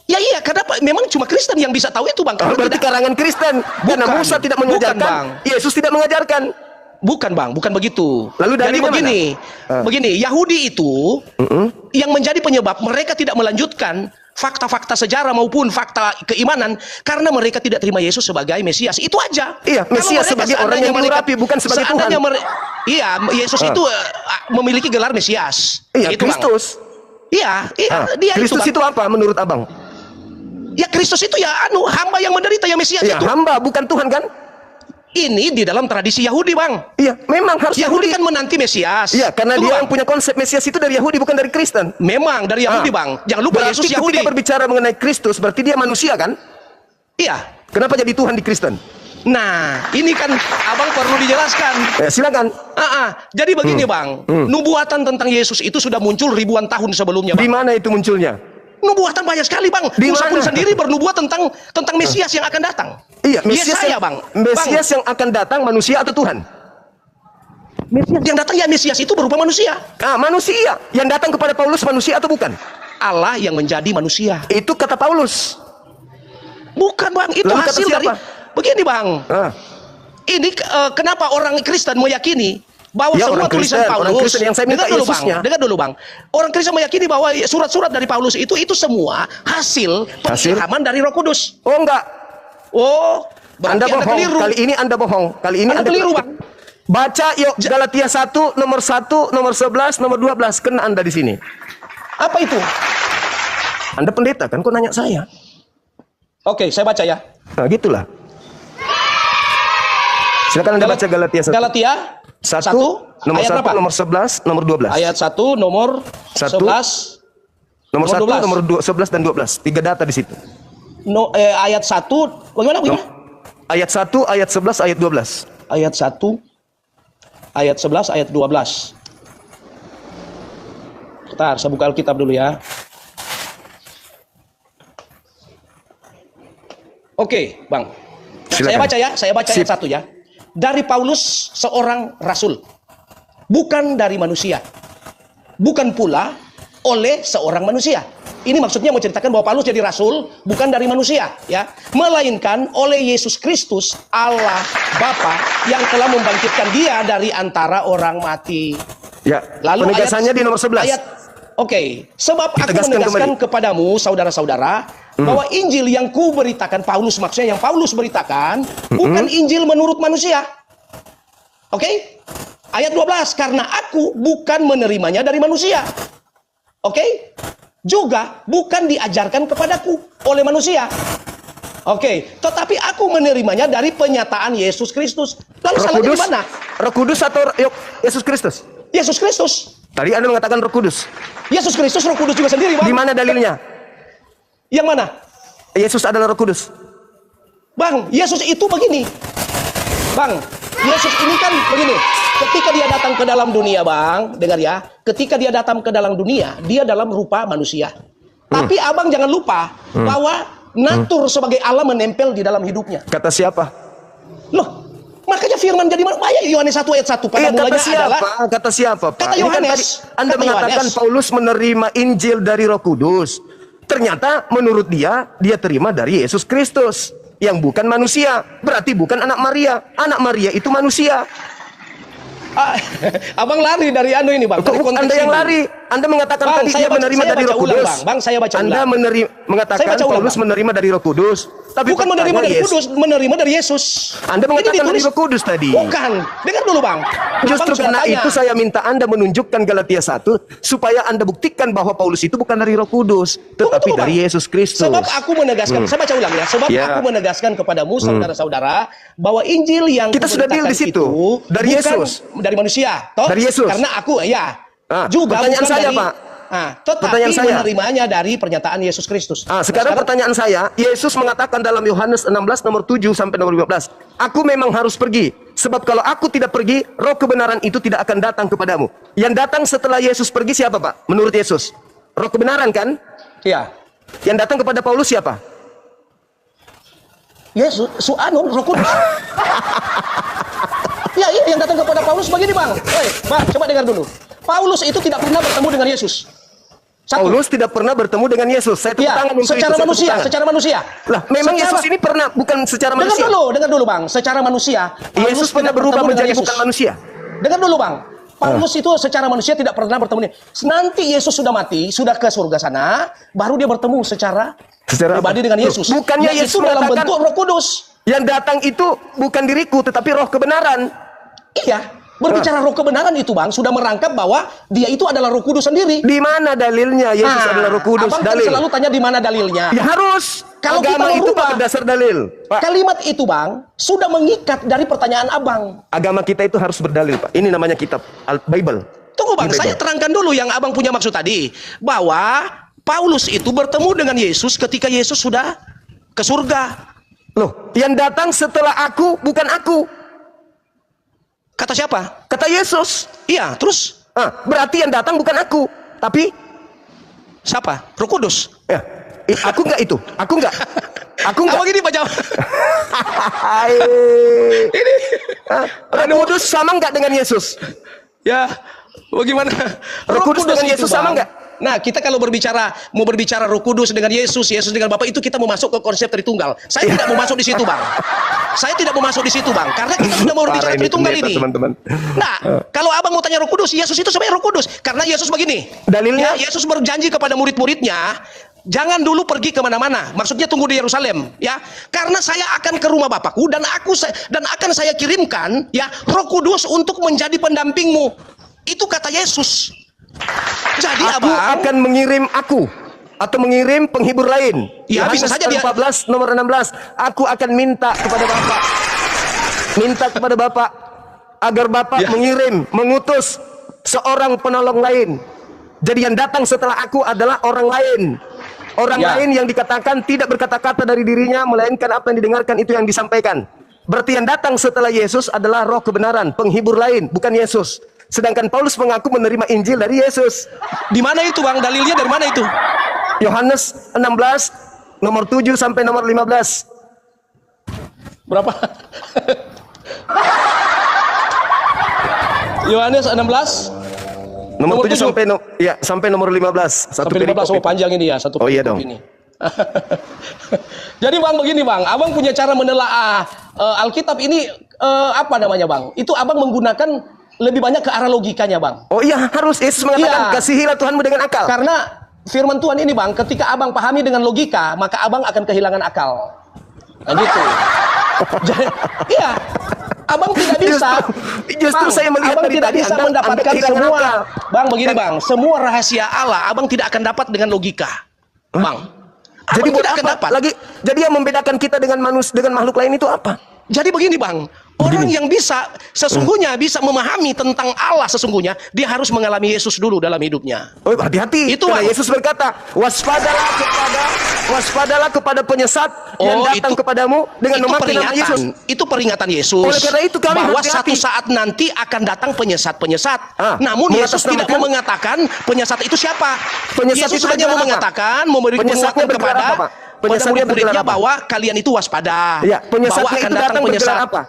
Ya iya, karena memang cuma Kristen yang bisa tahu itu bang. Kalau Berarti tidak, karangan Kristen. Karena Bukan. Musa tidak Bukan, mengajarkan, Bang. Yesus tidak mengajarkan. Bukan bang, bukan begitu. Lalu Jadi dalilnya begini, mana? begini, Yahudi itu yang menjadi penyebab mereka tidak melanjutkan fakta-fakta sejarah maupun fakta keimanan karena mereka tidak terima Yesus sebagai Mesias. Itu aja. Iya, Kalau Mesias mereka sebagai orang yang mengurapi, bukan sebagai Tuhan. Iya, Yesus itu memiliki gelar Mesias. Iya, Itu, Bang. Kristus. Iya, dia Kristus Bang. itu apa menurut abang? Ya Kristus itu ya hamba yang menderita ya Mesias Iya, itu. hamba bukan Tuhan kan? Ini di dalam tradisi Yahudi, Bang. Iya, memang harus Yahudi kan menanti Mesias. Iya, karena Tunggu, dia Bang. yang punya konsep Mesias itu dari Yahudi bukan dari Kristen. Memang dari Yahudi, Bang. Jangan lupa Berarti Yesus Yahudi. ketika berbicara mengenai Kristus berarti dia manusia kan? Iya. Kenapa jadi Tuhan di Kristen? Nah, ini kan abang perlu dijelaskan. Silakan. Jadi begini, Bang. Nubuatan tentang Yesus itu sudah muncul ribuan tahun sebelumnya, Di Bang. mana itu munculnya? Nubuatan banyak sekali, Bang. Di Musa pun mana? sendiri bernubuat tentang Mesias yang akan datang. Iya, Mesias Yesaya, yang, Bang. Mesias yang akan datang manusia atau Tuhan? Mesias yang datang ya Mesias itu berupa manusia. Manusia. Yang datang kepada Paulus manusia atau bukan? Allah yang menjadi manusia. Itu kata Paulus. Bukan, Bang. Itu Lalu kata hasil dari siapa? begini, Bang. Ini kenapa orang Kristen meyakini bahwa Ya, semua orang tulisan Kristen, orang Paulus, Kristen yang saya minta dengar dulu, Yesusnya. Bang, dengar dulu, Bang. Orang Kristen meyakini bahwa surat-surat dari Paulus itu semua hasil pengilhaman dari Roh Kudus. Oh enggak. Oh, berarti Anda bohong. keliru. Kali ini Anda bohong. Kali ini Anda keliru, Bang. Baca yuk Galatia 1 nomor 11, nomor 12. Kena Anda di sini. Apa itu? Anda pendeta kan kok nanya saya? Oke, saya baca ya. Nah, gitulah. Silakan Anda baca Galatia 1. Galatia 1 nomor ayat 1, berapa? nomor 11, nomor 12. Ayat 1 nomor 1, 11 Nomor 1, 12. nomor 11 dan 12. 3 data di situ. ayat 1 bagaimana? Ayat 1, ayat 11, ayat 12. Ayat 1 ayat 11 ayat 12. Bentar, saya buka Alkitab dulu ya. Oke, Bang. Silakan. Saya baca ayat 1 ya. Dari Paulus seorang rasul, bukan dari manusia. Bukan pula oleh seorang manusia. Ini maksudnya menceritakan bahwa Paulus jadi rasul bukan dari manusia, ya, melainkan oleh Yesus Kristus, Allah Bapa yang telah membangkitkan dia dari antara orang mati. Ya, Lalu penegasannya di nomor 11. Oke, sebab aku Ditegaskan menegaskan kembali. kepadamu, saudara-saudara, bahwa Injil yang ku beritakan, Paulus maksudnya yang Paulus beritakan, bukan Injil menurut manusia. Oke? Ayat 12, karena aku bukan menerimanya dari manusia. Oke? Juga bukan diajarkan kepadaku oleh manusia. Oke, tetapi aku menerimanya dari penyataan Yesus Kristus. Lalu Roh salahnya Kudus, di mana? Roh Kudus atau Yesus Kristus? Yesus Kristus. Tadi Anda mengatakan Roh Kudus. Yesus Kristus, Roh Kudus juga sendiri, Bang. Di mana dalilnya? Yang mana? Yesus adalah Roh Kudus. Bang, Yesus itu begini. Bang, Yesus ini kan begini. Ketika dia datang ke dalam dunia, Bang, dengar ya. Ketika dia datang ke dalam dunia, dia dalam rupa manusia. Tapi abang jangan lupa bahwa natur sebagai Allah menempel di dalam hidupnya. Kata siapa? Loh, makanya firman jadi banyak. Yohanes 1 ayat 1 pada Kata mulanya siapa? adalah Kata siapa, Pak? kata Ini kan Yohanes. tadi Anda Kata mengatakan Yohanes. Paulus menerima Injil dari Roh Kudus. Ternyata menurut dia terima dari Yesus Kristus yang bukan manusia. Berarti bukan anak Maria. Anak Maria itu manusia. Abang lari dari anu ini, Bang. Dari Kok konteks Anda yang ini. lari? Anda mengatakan Bang, tadi saya dia baca- menerima saya dari baca Roh ulang, Kudus. Bang. Bang, saya baca Anda ulang. mengatakan Saya baca ulang, Paulus Bang. menerima dari Roh Kudus. Tapi Bukan menerima dari faktanya Kudus, menerima dari Yesus. Anda Ini mengatakan dari ditulis- Roh Kudus tadi. Bukan. Dengar dulu, Bang. Justru Abang sudah karena tanya. itu saya minta Anda menunjukkan Galatia 1 supaya Anda buktikan bahwa Paulus itu bukan dari Roh Kudus, tetapi Tunggu, dari Bang. Yesus Kristus. Sebab aku menegaskan, saya baca ulang ya. Sebab Ya. aku menegaskan kepadamu, saudara-saudara, bahwa Injil yang Kita sudah deal kuberitakan di situ. itu Dari bukan Yesus. dari manusia, toh? Dari Yesus. Karena aku ya juga pertanyaan bukan saya, dari, Pak. tetapi Pertanyaan saya. menerimanya dari pernyataan Yesus Kristus. Sekarang pertanyaan saya, Yesus mengatakan dalam Yohanes 16 nomor 7 sampai nomor 15, aku memang harus pergi, sebab kalau aku tidak pergi, roh kebenaran itu tidak akan datang kepadamu. Yang datang setelah Yesus pergi siapa, Pak? Menurut Yesus, roh kebenaran kan? Iya. Yang datang kepada Paulus siapa? Yesus, Roh Kudus. Ya, iya yang datang kepada Paulus begini, Bang. Bang, coba dengar dulu. Paulus itu tidak pernah bertemu dengan Yesus. Satu. Paulus tidak pernah bertemu dengan Yesus. Saya tepuk Ya, tangan untuk secara itu. Saya tepuk manusia, tangan. secara manusia. Lah, memang Secara- Yesus ini pernah bukan secara manusia. Dengar dulu Bang, secara manusia. Paulus Yesus pernah tidak berubah bertemu dengan menjadi Yesus. bukan manusia. Dengar dulu Bang. Paulus itu secara manusia tidak pernah bertemu. Nanti Yesus sudah mati, sudah ke surga sana, baru dia bertemu secara pribadi dengan Yesus. Bukannya Yaitu Yesus dalam mengatakan, bentuk Roh Kudus. Yang datang itu bukan diriku, tetapi roh kebenaran. Iya, berbicara roh kebenaran itu Bang, sudah merangkap bahwa dia itu adalah Roh Kudus sendiri. Di mana dalilnya Yesus adalah roh kudus? Abang kan Dalil. selalu tanya di mana dalilnya. Ya harus. Kalau kita Agama mau itu rubah, Pak berdasar dalil. Pak, Kalimat itu Bang, sudah mengikat dari pertanyaan Abang. agama kita itu harus berdalil, Pak. Ini namanya kitab Bible. Tunggu Bang, Ini saya Bible. terangkan dulu yang Abang punya maksud tadi. Bahwa Paulus itu bertemu dengan Yesus ketika Yesus sudah ke surga. Loh, yang datang setelah aku bukan aku. Kata siapa? Kata Yesus. Iya, terus Berarti yang datang bukan aku, tapi siapa? Roh Kudus. ya, aku enggak itu. Aku enggak. Aku enggak. Abang ini baca. Ini Roh Kudus sama enggak dengan Yesus? Ya, bagaimana? Roh Kudus dengan itu, Yesus sama Bang. enggak? Nah, kita kalau mau berbicara Roh Kudus dengan Yesus, Yesus dengan Bapa, itu kita mau masuk ke konsep Tritunggal. Saya tidak mau masuk di situ, Bang. Saya tidak mau masuk di situ, Bang, karena kita sudah mau berbicara Parah ini Tritunggal pendeta, ini. teman-teman. Nah, kalau Abang mau tanya Roh Kudus, Yesus itu sebenarnya Roh Kudus, karena Yesus begini. Dalilnya? Ya, Yesus berjanji kepada murid-muridnya, jangan dulu pergi kemana-mana. Maksudnya tunggu di Yerusalem, ya. Karena saya akan ke rumah Bapakku dan akan saya kirimkan, ya, Roh Kudus untuk menjadi pendampingmu. Itu kata Yesus. Jadi Aku Abang akan mengirim atau mengirim penghibur lain. Ya, bisa saja dia- 14 nomor 16. Aku akan minta kepada Bapak agar Bapak Ya. mengutus seorang penolong lain. Jadi yang datang setelah aku adalah orang lain. Orang Ya. lain yang dikatakan tidak berkata-kata dari dirinya, melainkan apa yang didengarkan itu yang disampaikan. Berarti yang datang setelah Yesus adalah roh kebenaran, penghibur lain, bukan Yesus. Sedangkan Paulus mengaku menerima Injil dari Yesus. di mana itu, Bang? Dalilnya dari mana itu? Yohanes 16 nomor 7 sampai nomor 15. Berapa? Yohanes 16 Nomor Nomor 7 7. sampai nomor 15. Satu sampai 15. Oh, perikop itu. panjang ini ya, satu Oh, iya perikop dong. ini. Jadi Bang begini Bang, Abang punya cara menelaah Alkitab ini apa namanya Bang? Itu Abang menggunakan lebih banyak ke arah logikanya Bang. Oh iya, harus Yesus mengatakan Iya. kasihilah Tuhanmu dengan akal. Karena firman Tuhan ini Bang, ketika Abang pahami dengan logika, maka Abang akan kehilangan akal. Nah gitu. Jadi, iya. Abang tidak bisa. Justru Bang, saya melihat Abang dari tidak tadi bisa Anda mendapatkan kehilangan semua. akal. Bang, begini Bang, semua rahasia Allah Abang tidak akan dapat dengan logika. Bang. Jadi Abang buat tidak akan apa? dapat. Jadi yang membedakan kita dengan makhluk lain itu apa? Jadi begini Bang, orang yang bisa sesungguhnya bisa memahami tentang Allah sesungguhnya, dia harus mengalami Yesus dulu dalam hidupnya. Oh, hati-hati. Itu, Karena Bang. Yesus berkata, waspadalah kepada penyesat yang datang kepadamu dengan memakai nama Yesus. Itu peringatan Yesus. Oleh karena itu kami bahwa hati-hati. satu saat nanti akan datang penyesat-penyesat. Namun Yesus tidak mengatasnamakan- mau mengatakan penyesat itu siapa. Penyesat Yesus itu hanya mau bergelar apa? mengatakan, memberi Penyesatnya penguatan bergelar kepada apa, Pak? Penyesatnya murid-muridnya bergelar apa? bahwa kalian itu waspada. Ya, bahwa penyesatnya akan itu datang datang bergelar penyesat. apa?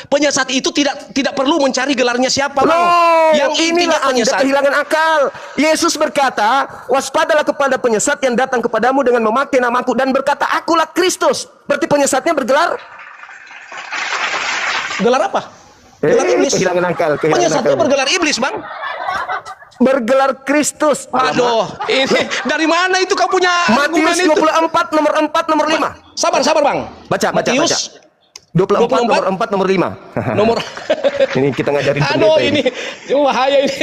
Penyesat itu tidak perlu mencari gelarnya siapa, Bang. Loh, Yang intinya inilah Anda penyesat. kehilangan akal. Yesus berkata, waspadalah kepada penyesat yang datang kepadamu dengan memakai namaku dan berkata, akulah Kristus. Berarti penyesatnya bergelar? Gelar apa? Gelar iblis. Kehilangan akal. Penyesatnya bergelar iblis, Bang. Bergelar Kristus. Aduh, ini dari mana itu kau punya argumen Matius itu? 24 nomor 4 nomor 5. Sabar, Bang. Baca. Matius 24 nomor 4 nomor 5. nomor Ini kita ngajarin Aduh, pendeta ini bahaya ini.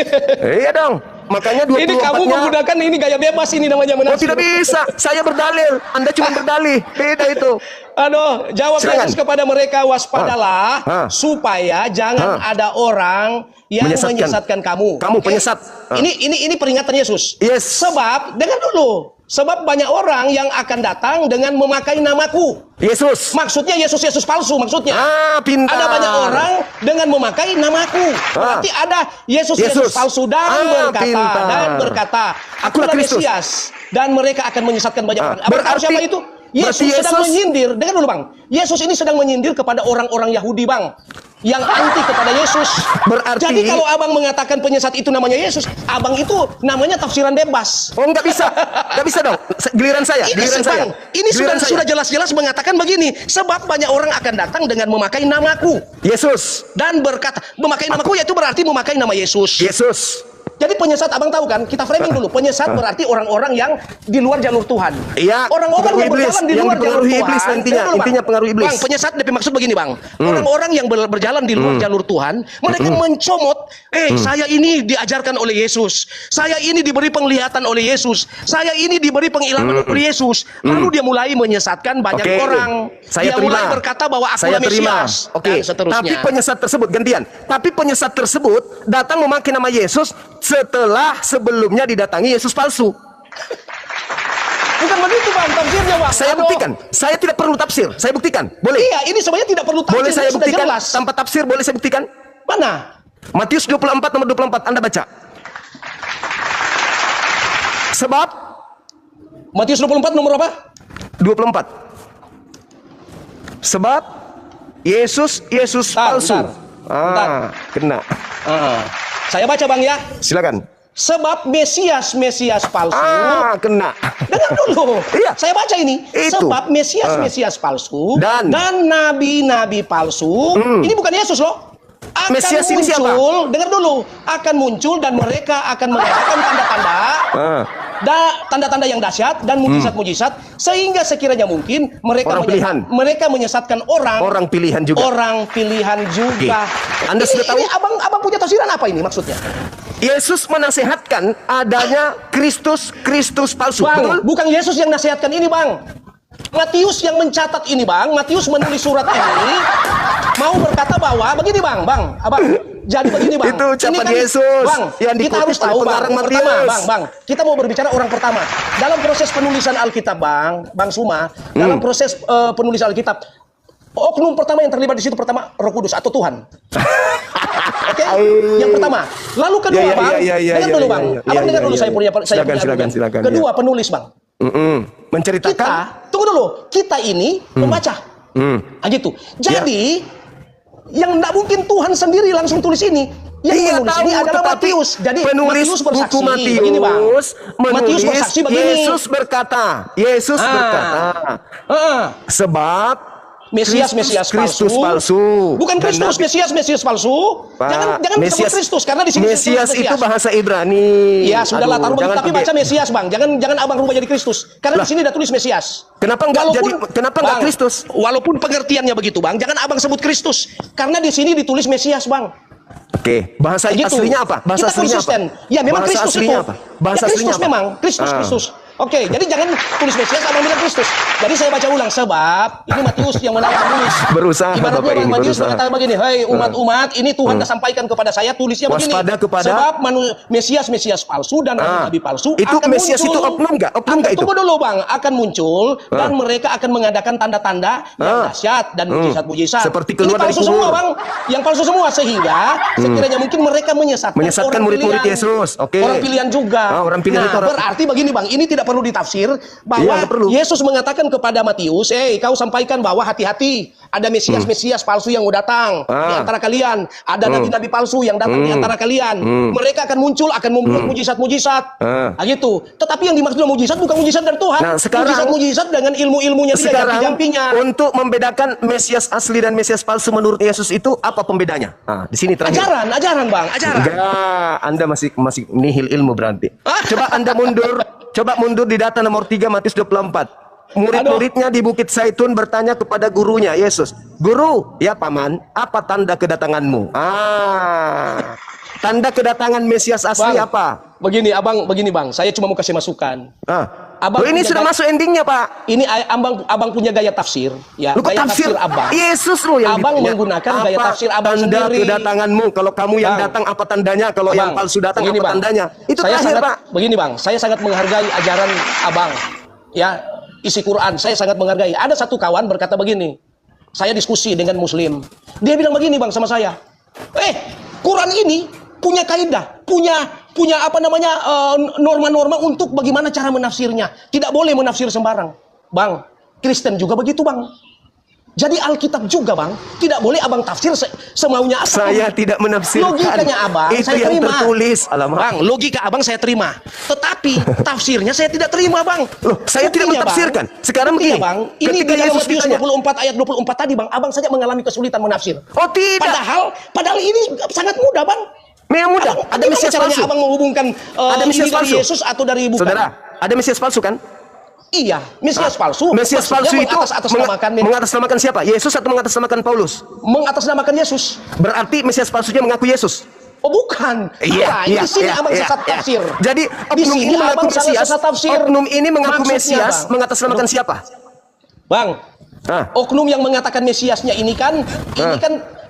Iya dong. Makanya 24-nya. Ini kamu menggunakan ini gaya bebas ini namanya Oh, menafsir. tidak bisa. Saya berdalil. Anda cuma berdalih. Beda itu. Aduh, jawab Silakan. Yesus kepada mereka, waspadalah supaya jangan ada orang yang menyesatkan kamu. Kamu penyesat. Ini peringatan Yesus. Yes. Sebab dengar dulu. Sebab banyak orang yang akan datang dengan memakai namaku. Yesus. Maksudnya Yesus palsu maksudnya. Pintar. Ada banyak orang dengan memakai namaku. Berarti ada Yesus palsu dan pintar. berkata, Akulah akulah Kristus. Mesias dan mereka akan menyesatkan banyak orang. Abang tahu berarti- siapa itu? Yesus sedang menyindir. Dengar dulu bang. Yesus ini sedang menyindir kepada orang-orang Yahudi bang, yang anti kepada Yesus. Berarti, jadi kalau abang mengatakan penyesat itu namanya Yesus, abang itu namanya tafsiran bebas. Oh nggak bisa, nggak bisa dong. Giliran saya, giliran saya. Ini sudah jelas-jelas mengatakan begini. Sebab banyak orang akan datang dengan memakai namaku. Yesus. Dan berkata, memakai namaku yaitu berarti memakai nama Yesus. Yesus. Jadi penyesat abang tahu kan? Kita framing dulu. Penyesat berarti orang-orang yang di luar jalur Tuhan. Iya. Orang-orang yang berjalan di luar jalur Tuhan. Iblis nantinya, intinya pengaruh iblis. Bang, penyesat lebih maksud begini bang. Orang-orang yang berjalan di luar jalur Tuhan, mereka mencomot. Saya ini diajarkan oleh Yesus. Saya ini diberi penglihatan oleh Yesus. Saya ini diberi pengilhaman oleh Yesus. Lalu dia mulai menyesatkan banyak orang. Saya dia mulai berkata bahwa aku saya Mesias. Oke. Tapi penyesat tersebut gantian. Tapi penyesat tersebut datang memakai nama Yesus setelah sebelumnya didatangi Yesus palsu. Bukan begitu bang, tafsirnya bang. Saya buktikan. Saya tidak perlu tafsir. Saya buktikan. Boleh? Iya, ini sebenarnya tidak perlu tafsir. Boleh saya buktikan jelas. tanpa tafsir? Boleh saya buktikan? Mana? Matius 24 nomor 24. Anda baca. Sebab Matius 24 nomor apa? 24. Sebab Yesus palsu. Bentar. Kena. Saya baca bang ya. Silakan. Sebab Mesias palsu. Kena. Dengar dulu. Iya. Saya baca ini. Itu. Sebab Mesias palsu dan nabi-nabi palsu. Ini bukan Yesus loh. Akan Mesias muncul, ini siapa? dengar dulu, akan muncul dan mereka akan mengadakan tanda-tanda, tanda-tanda yang dahsyat dan mujizat-mujizat, sehingga sekiranya mungkin mereka menyesatkan orang pilihan juga. Orang pilihan juga. Oke. Anda sudah tahu? Ini abang punya tafsiran apa ini maksudnya? Yesus menasehatkan adanya Kristus palsu. Bang, Betul? bukan Yesus yang nasihatkan ini, Bang. Matius yang mencatat ini, Bang. Matius menulis surat ini mau berkata bahwa begini, Bang. Abang. Jadi begini, Bang. Itu ucapan kan, Yesus Bang, yang kita harus tahu, Bang. Bang. Kita mau berbicara orang pertama. Dalam proses penulisan Alkitab, Bang Suma, dalam proses penulisan Alkitab, oknum pertama yang terlibat di situ pertama Roh Kudus atau Tuhan. Oke, yang pertama. Lalu kedua, Bang. Dengar dulu, Bang. Abang dengar dulu saya punya. Silakan. Kedua, penulis, Bang. Menceritakan. Tunggu dulu. Kita ini membaca. Gitu. Jadi yang tidak mungkin Tuhan sendiri langsung tulis ini. Yang menulis ini adalah Matius. Jadi penulis bersaksi. buku Begini, Bang. Matius bersaksi begini. Yesus berkata. Sebab Mesias palsu. Bukan Kristus, Mesias palsu. Jangan disebut Kristus karena di sini Mesias itu bahasa Ibrani. Ya, sudahlah taruh tapi baca Mesias, Bang. Jangan abang rubah jadi Kristus. Karena di sini ada tulis Mesias. Kenapa enggak Kristus? Walaupun pengertiannya begitu, Bang. Jangan abang sebut Kristus. Karena di sini ditulis Mesias, Bang. Oke, bahasa aslinya apa? Bahasa aslinya apa? Ya, memang Kristus itu. Bahasa aslinya apa? Memang Kristus. Oke, jadi jangan tulis Mesias, abang bilang Kristus. Jadi saya baca ulang, sebab ini Matius yang menulis. Berusaha, ibaratnya Bang Matius berkata begini, hei umat-umat, ini Tuhan dah sampaikan kepada saya, tulisnya begini. Waspada kepada sebab Mesias palsu dan nabi palsu itu akan Mesias muncul. Itu oknum nggak? Oknum nggak itu? Tunggu dulu, Bang, akan muncul dan mereka akan mengadakan tanda-tanda yang dahsyat dan mujizat-mujizat. Seperti keluar dari palsu kubur. semua, Bang. Yang palsu semua sehingga sekiranya mungkin mereka menyesatkan murid-murid Yesus. Oke. Orang pilihan juga. Orang pilihan itu berarti begini, Bang, ini tidak perlu ditafsir bahwa Yesus mengatakan kepada Matius, kau sampaikan bahwa hati-hati, ada Mesias palsu yang mau datang di antara kalian, ada nabi-nabi palsu yang datang di antara kalian. Mereka akan muncul, akan membuat mujizat-mujizat. Gitu. Tetapi yang dimaksud mujizat bukan mujizat dari Tuhan. Nah, sekarang mujizat dengan ilmu-ilmunya dia, jampi-jampinya. Untuk membedakan Mesias asli dan Mesias palsu menurut Yesus itu apa pembedanya? Di sini terakhir. Ajaran, Bang, ajaran. Enggak, Anda masih nihil ilmu berarti. Coba Anda mundur di data nomor 3 Matius 24. Murid-muridnya di Bukit Zaitun bertanya kepada gurunya Yesus, "Guru, ya paman, apa tanda kedatanganmu?" Tanda kedatangan Mesias asli Bang, apa? Begini, Bang. Saya cuma mau kasih masukan. Ini sudah masuk endingnya, Pak. Ini abang punya gaya tafsir, ya. Gaya tafsir abang. Yesus loh yang abang menggunakan gaya tafsir abang tanda sendiri. Kedatanganmu. Kalau kamu yang datang apa tandanya? Kalau yang palsu datang apa tandanya? Itu terakhir, Pak. Begini, Bang. Saya sangat menghargai ajaran abang. Ya, isi Quran saya sangat menghargai. Ada satu kawan berkata begini. Saya diskusi dengan Muslim. Dia bilang begini, Bang, sama saya. Quran ini punya kaidah, punya norma-norma untuk bagaimana cara menafsirnya. Tidak boleh menafsir sembarang. Bang, Kristen juga begitu, Bang. Jadi Alkitab juga, Bang, tidak boleh abang tafsir semaunya apa. Saya tidak menafsirkan. Logikanya abang, itu saya yang terima. tertulis. Alamak. Bang, logika abang saya terima. Tetapi tafsirnya saya tidak terima, Bang. Loh, saya tidak Buktinya, mentafsirkan. Bang. Sekarang Buktinya, begini, Bang, ini ketika di dalam Yesus Matius ditanya, 24 ayat 24 tadi, Bang, abang saja mengalami kesulitan menafsir. oh tidak, Padahal ini sangat mudah, Bang. memang mudah. Ada Gimana Mesias caranya palsu. abang menghubungkan Ada ini Mesias dari palsu. Yesus atau dari bukan? Saudara, ada Mesias palsu kan? Iya, Mesias palsu. Mesias Maksudnya palsu itu mengatasnamakan siapa? Yesus atau mengatasnamakan Paulus? mengatasnamakan Yesus. Berarti Mesias palsunya mengaku Yesus. Oh bukan. Nah, di sini abang sesat tafsir. Jadi Di oknum sini ini mengaku abang salah Mesias. sesat tafsir. Oknum ini mengaku Maksudnya, Mesias Bang. mengatasnamakan siapa? Bang, Hah? oknum yang mengatakan Mesiasnya ini kan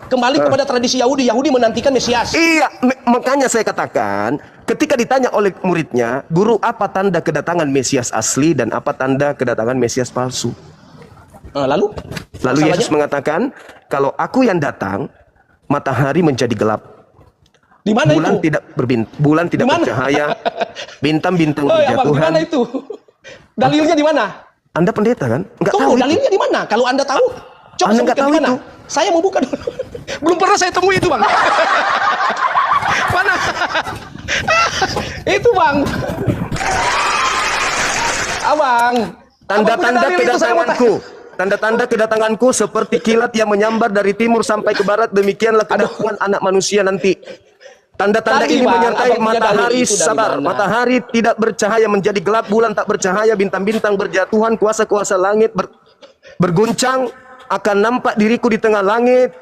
kembali kepada tradisi Yahudi. Yahudi menantikan Mesias. Iya, makanya saya katakan ketika ditanya oleh muridnya, guru apa tanda kedatangan Mesias asli dan apa tanda kedatangan Mesias palsu? Lalu Lalu masalahnya? Yesus mengatakan, kalau aku yang datang, matahari menjadi gelap. Di mana Bulan itu? bulan tidak Di mana? bercahaya, bintang-bintang Oh, ya, Bang, di berjatuhan. mana itu? Dalilnya di mana? Anda pendeta kan? Enggak tahu Tunggu, itu. dalilnya di mana? Kalau Anda tahu, coba Anda nggak sebutkan tahu di mana? itu? Saya mau buka dulu. Belum pernah saya temui itu, Bang. Mana? Itu, Bang. Abang. Tanda-tanda Abang punya dalil itu, saya mau kedatanganku. tanya. Tanda-tanda kedatanganku seperti kilat yang menyambar dari timur sampai ke barat. Demikianlah kedatangan anak manusia nanti. Tanda-tanda Tadi, ini Bang, menyertai abang punya dalil matahari itu dari sabar. mana? Matahari tidak bercahaya menjadi gelap, bulan tak bercahaya, bintang-bintang berjatuhan, kuasa-kuasa langit berguncang, akan nampak diriku di tengah langit.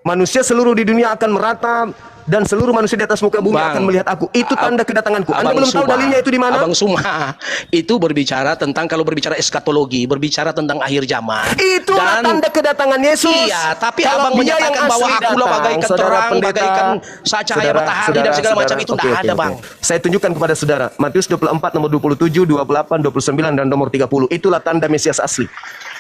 Manusia seluruh di dunia akan merata dan seluruh manusia di atas muka bumi Bang, akan melihat aku. Itu tanda kedatanganku. Anda Abang belum tahu Suma, dalilnya itu di mana? Abang Suma itu berbicara tentang, kalau berbicara eskatologi, berbicara tentang akhir zaman. Itulah tanda kedatangan Yesus. Iya, tapi Kalau abang dia yang menyatakan bahwa asli akulah datang, bagaikan saudara terang, pendeta, bagaikan cahaya matahari dan segala macam itu tidak ada, Bang. Saya tunjukkan kepada saudara Matius 24 nomor 27, 28, 29 dan nomor 30. Itulah tanda Mesias asli.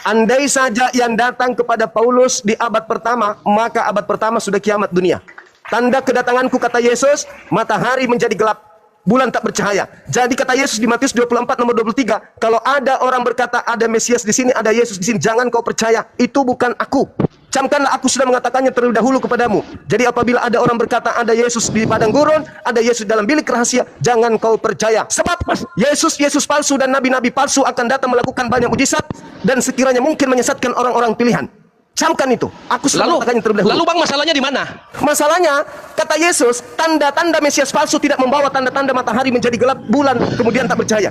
Andai saja yang datang kepada Paulus di abad pertama, maka abad pertama sudah kiamat dunia. Tanda kedatanganku, kata Yesus, matahari menjadi gelap, bulan tak bercahaya. Jadi kata Yesus di Matius 24 nomor 23, kalau ada orang berkata ada Mesias di sini, ada Yesus di sini, jangan kau percaya, itu bukan aku. Camkanlah, aku sudah mengatakannya terlebih dahulu kepadamu. Jadi apabila ada orang berkata ada Yesus di padang gurun, ada Yesus dalam bilik rahasia, jangan kau percaya. Sebab Yesus palsu dan nabi-nabi palsu akan datang melakukan banyak mujizat dan sekiranya mungkin menyesatkan orang-orang pilihan. Camkan itu. Aku sudah mengatakannya terlebih dahulu. Lalu Bang, masalahnya di mana? Masalahnya, kata Yesus, tanda-tanda Mesias palsu tidak membawa tanda-tanda matahari menjadi gelap, bulan kemudian tak bercahaya.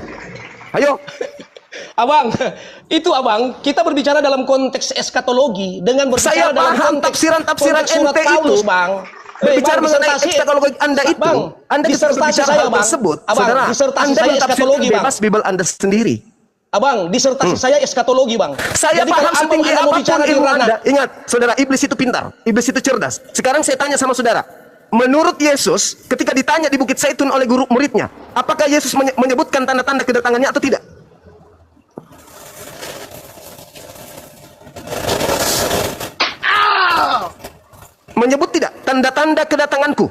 Ayo. Abang, itu abang, kita berbicara dalam konteks eskatologi dengan berbicara Saya dalam paham konteks tafsiran surat ente Paulus, itu. Bang. Berbicara Bang, mengenai disertasi- eskatologi Anda itu, Bang, Anda ketika disertasi berbicara saya, hal Bang. tersebut, Abang, saudara, disertasi Anda saya mentafsirkan eskatologi, Bang. bebas Bible Anda sendiri. Abang, disertasi saya eskatologi, Bang. Saya Jadi paham kalau abang setinggi ada mau apapun bicara di ilmu ranah- Anda. Ingat, saudara, iblis itu pintar, iblis itu cerdas. Sekarang saya tanya sama saudara, menurut Yesus, ketika ditanya di Bukit Zaitun oleh guru muridnya, apakah Yesus menyebutkan tanda-tanda kedatangannya atau tidak? Menyebut tidak tanda-tanda kedatanganku?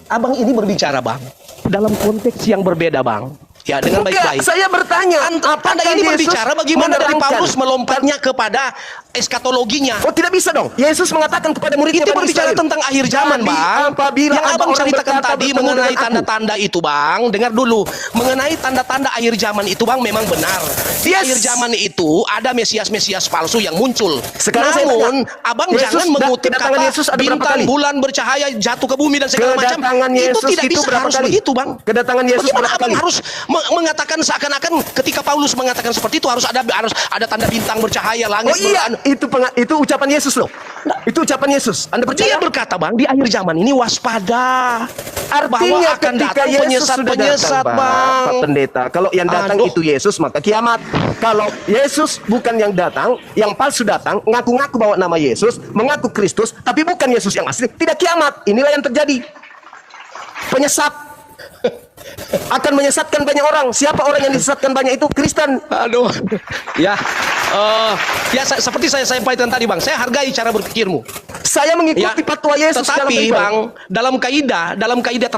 Abang ini berbicara, Bang, dalam konteks yang berbeda, Bang. Ya, dengan Enggak, baik-baik. saya bertanya, Anda apakah ini Yesus berbicara bagaimana dari menerangkan? Paulus melompatnya kepada eskatologinya. Oh, tidak bisa dong. Yesus mengatakan kepada muridnya Itu Bani berbicara Israel, tentang akhir zaman, Jadi, Bang. apabila Yang ada abang orang ceritakan berkata tadi bertemu mengenai dengan aku, tanda-tanda itu, Bang. Dengar dulu. Mengenai tanda-tanda akhir zaman itu, Bang, memang benar. Di Yes. akhir zaman itu ada Mesias-Mesias palsu yang muncul. Sekarang saya Namun, tanya, abang Yesus jangan mengutip kedatangan kata Yesus ada berapa bintang, kali? bulan bercahaya jatuh ke bumi dan segala macam. Kedatangan Itu Yesus tidak itu bisa berapa harus kali? begitu, Bang. Kedatangan Yesus Bagaimana berapa abang kali? harus mengatakan seakan-akan ketika Paulus mengatakan seperti itu harus ada tanda bintang bercahaya, langit Oh iya, beranu. itu ucapan Yesus loh. Itu ucapan Yesus. Anda percaya? Dia berkata, Bang, di akhir zaman ini waspada. Bahwa Artinya akan ketika datang Yesus sudah penyesat-penyesat, datang, Bang. Pak Pendeta, kalau yang datang Aduh. itu Yesus, maka kiamat. Kalau Yesus bukan yang datang, yang palsu datang, ngaku-ngaku bawa nama Yesus, mengaku Kristus, tapi bukan Yesus yang asli, tidak kiamat. Inilah yang terjadi. Penyesat akan menyesatkan banyak orang. Siapa orang yang disesatkan banyak itu? Kristen. Aduh. Ya. Ya seperti saya sampaikan tadi, Bang. Saya hargai cara berpikirmu. Saya mengikuti fatwa Yesus dalam tetapi pribadi. Bang, dalam kaidah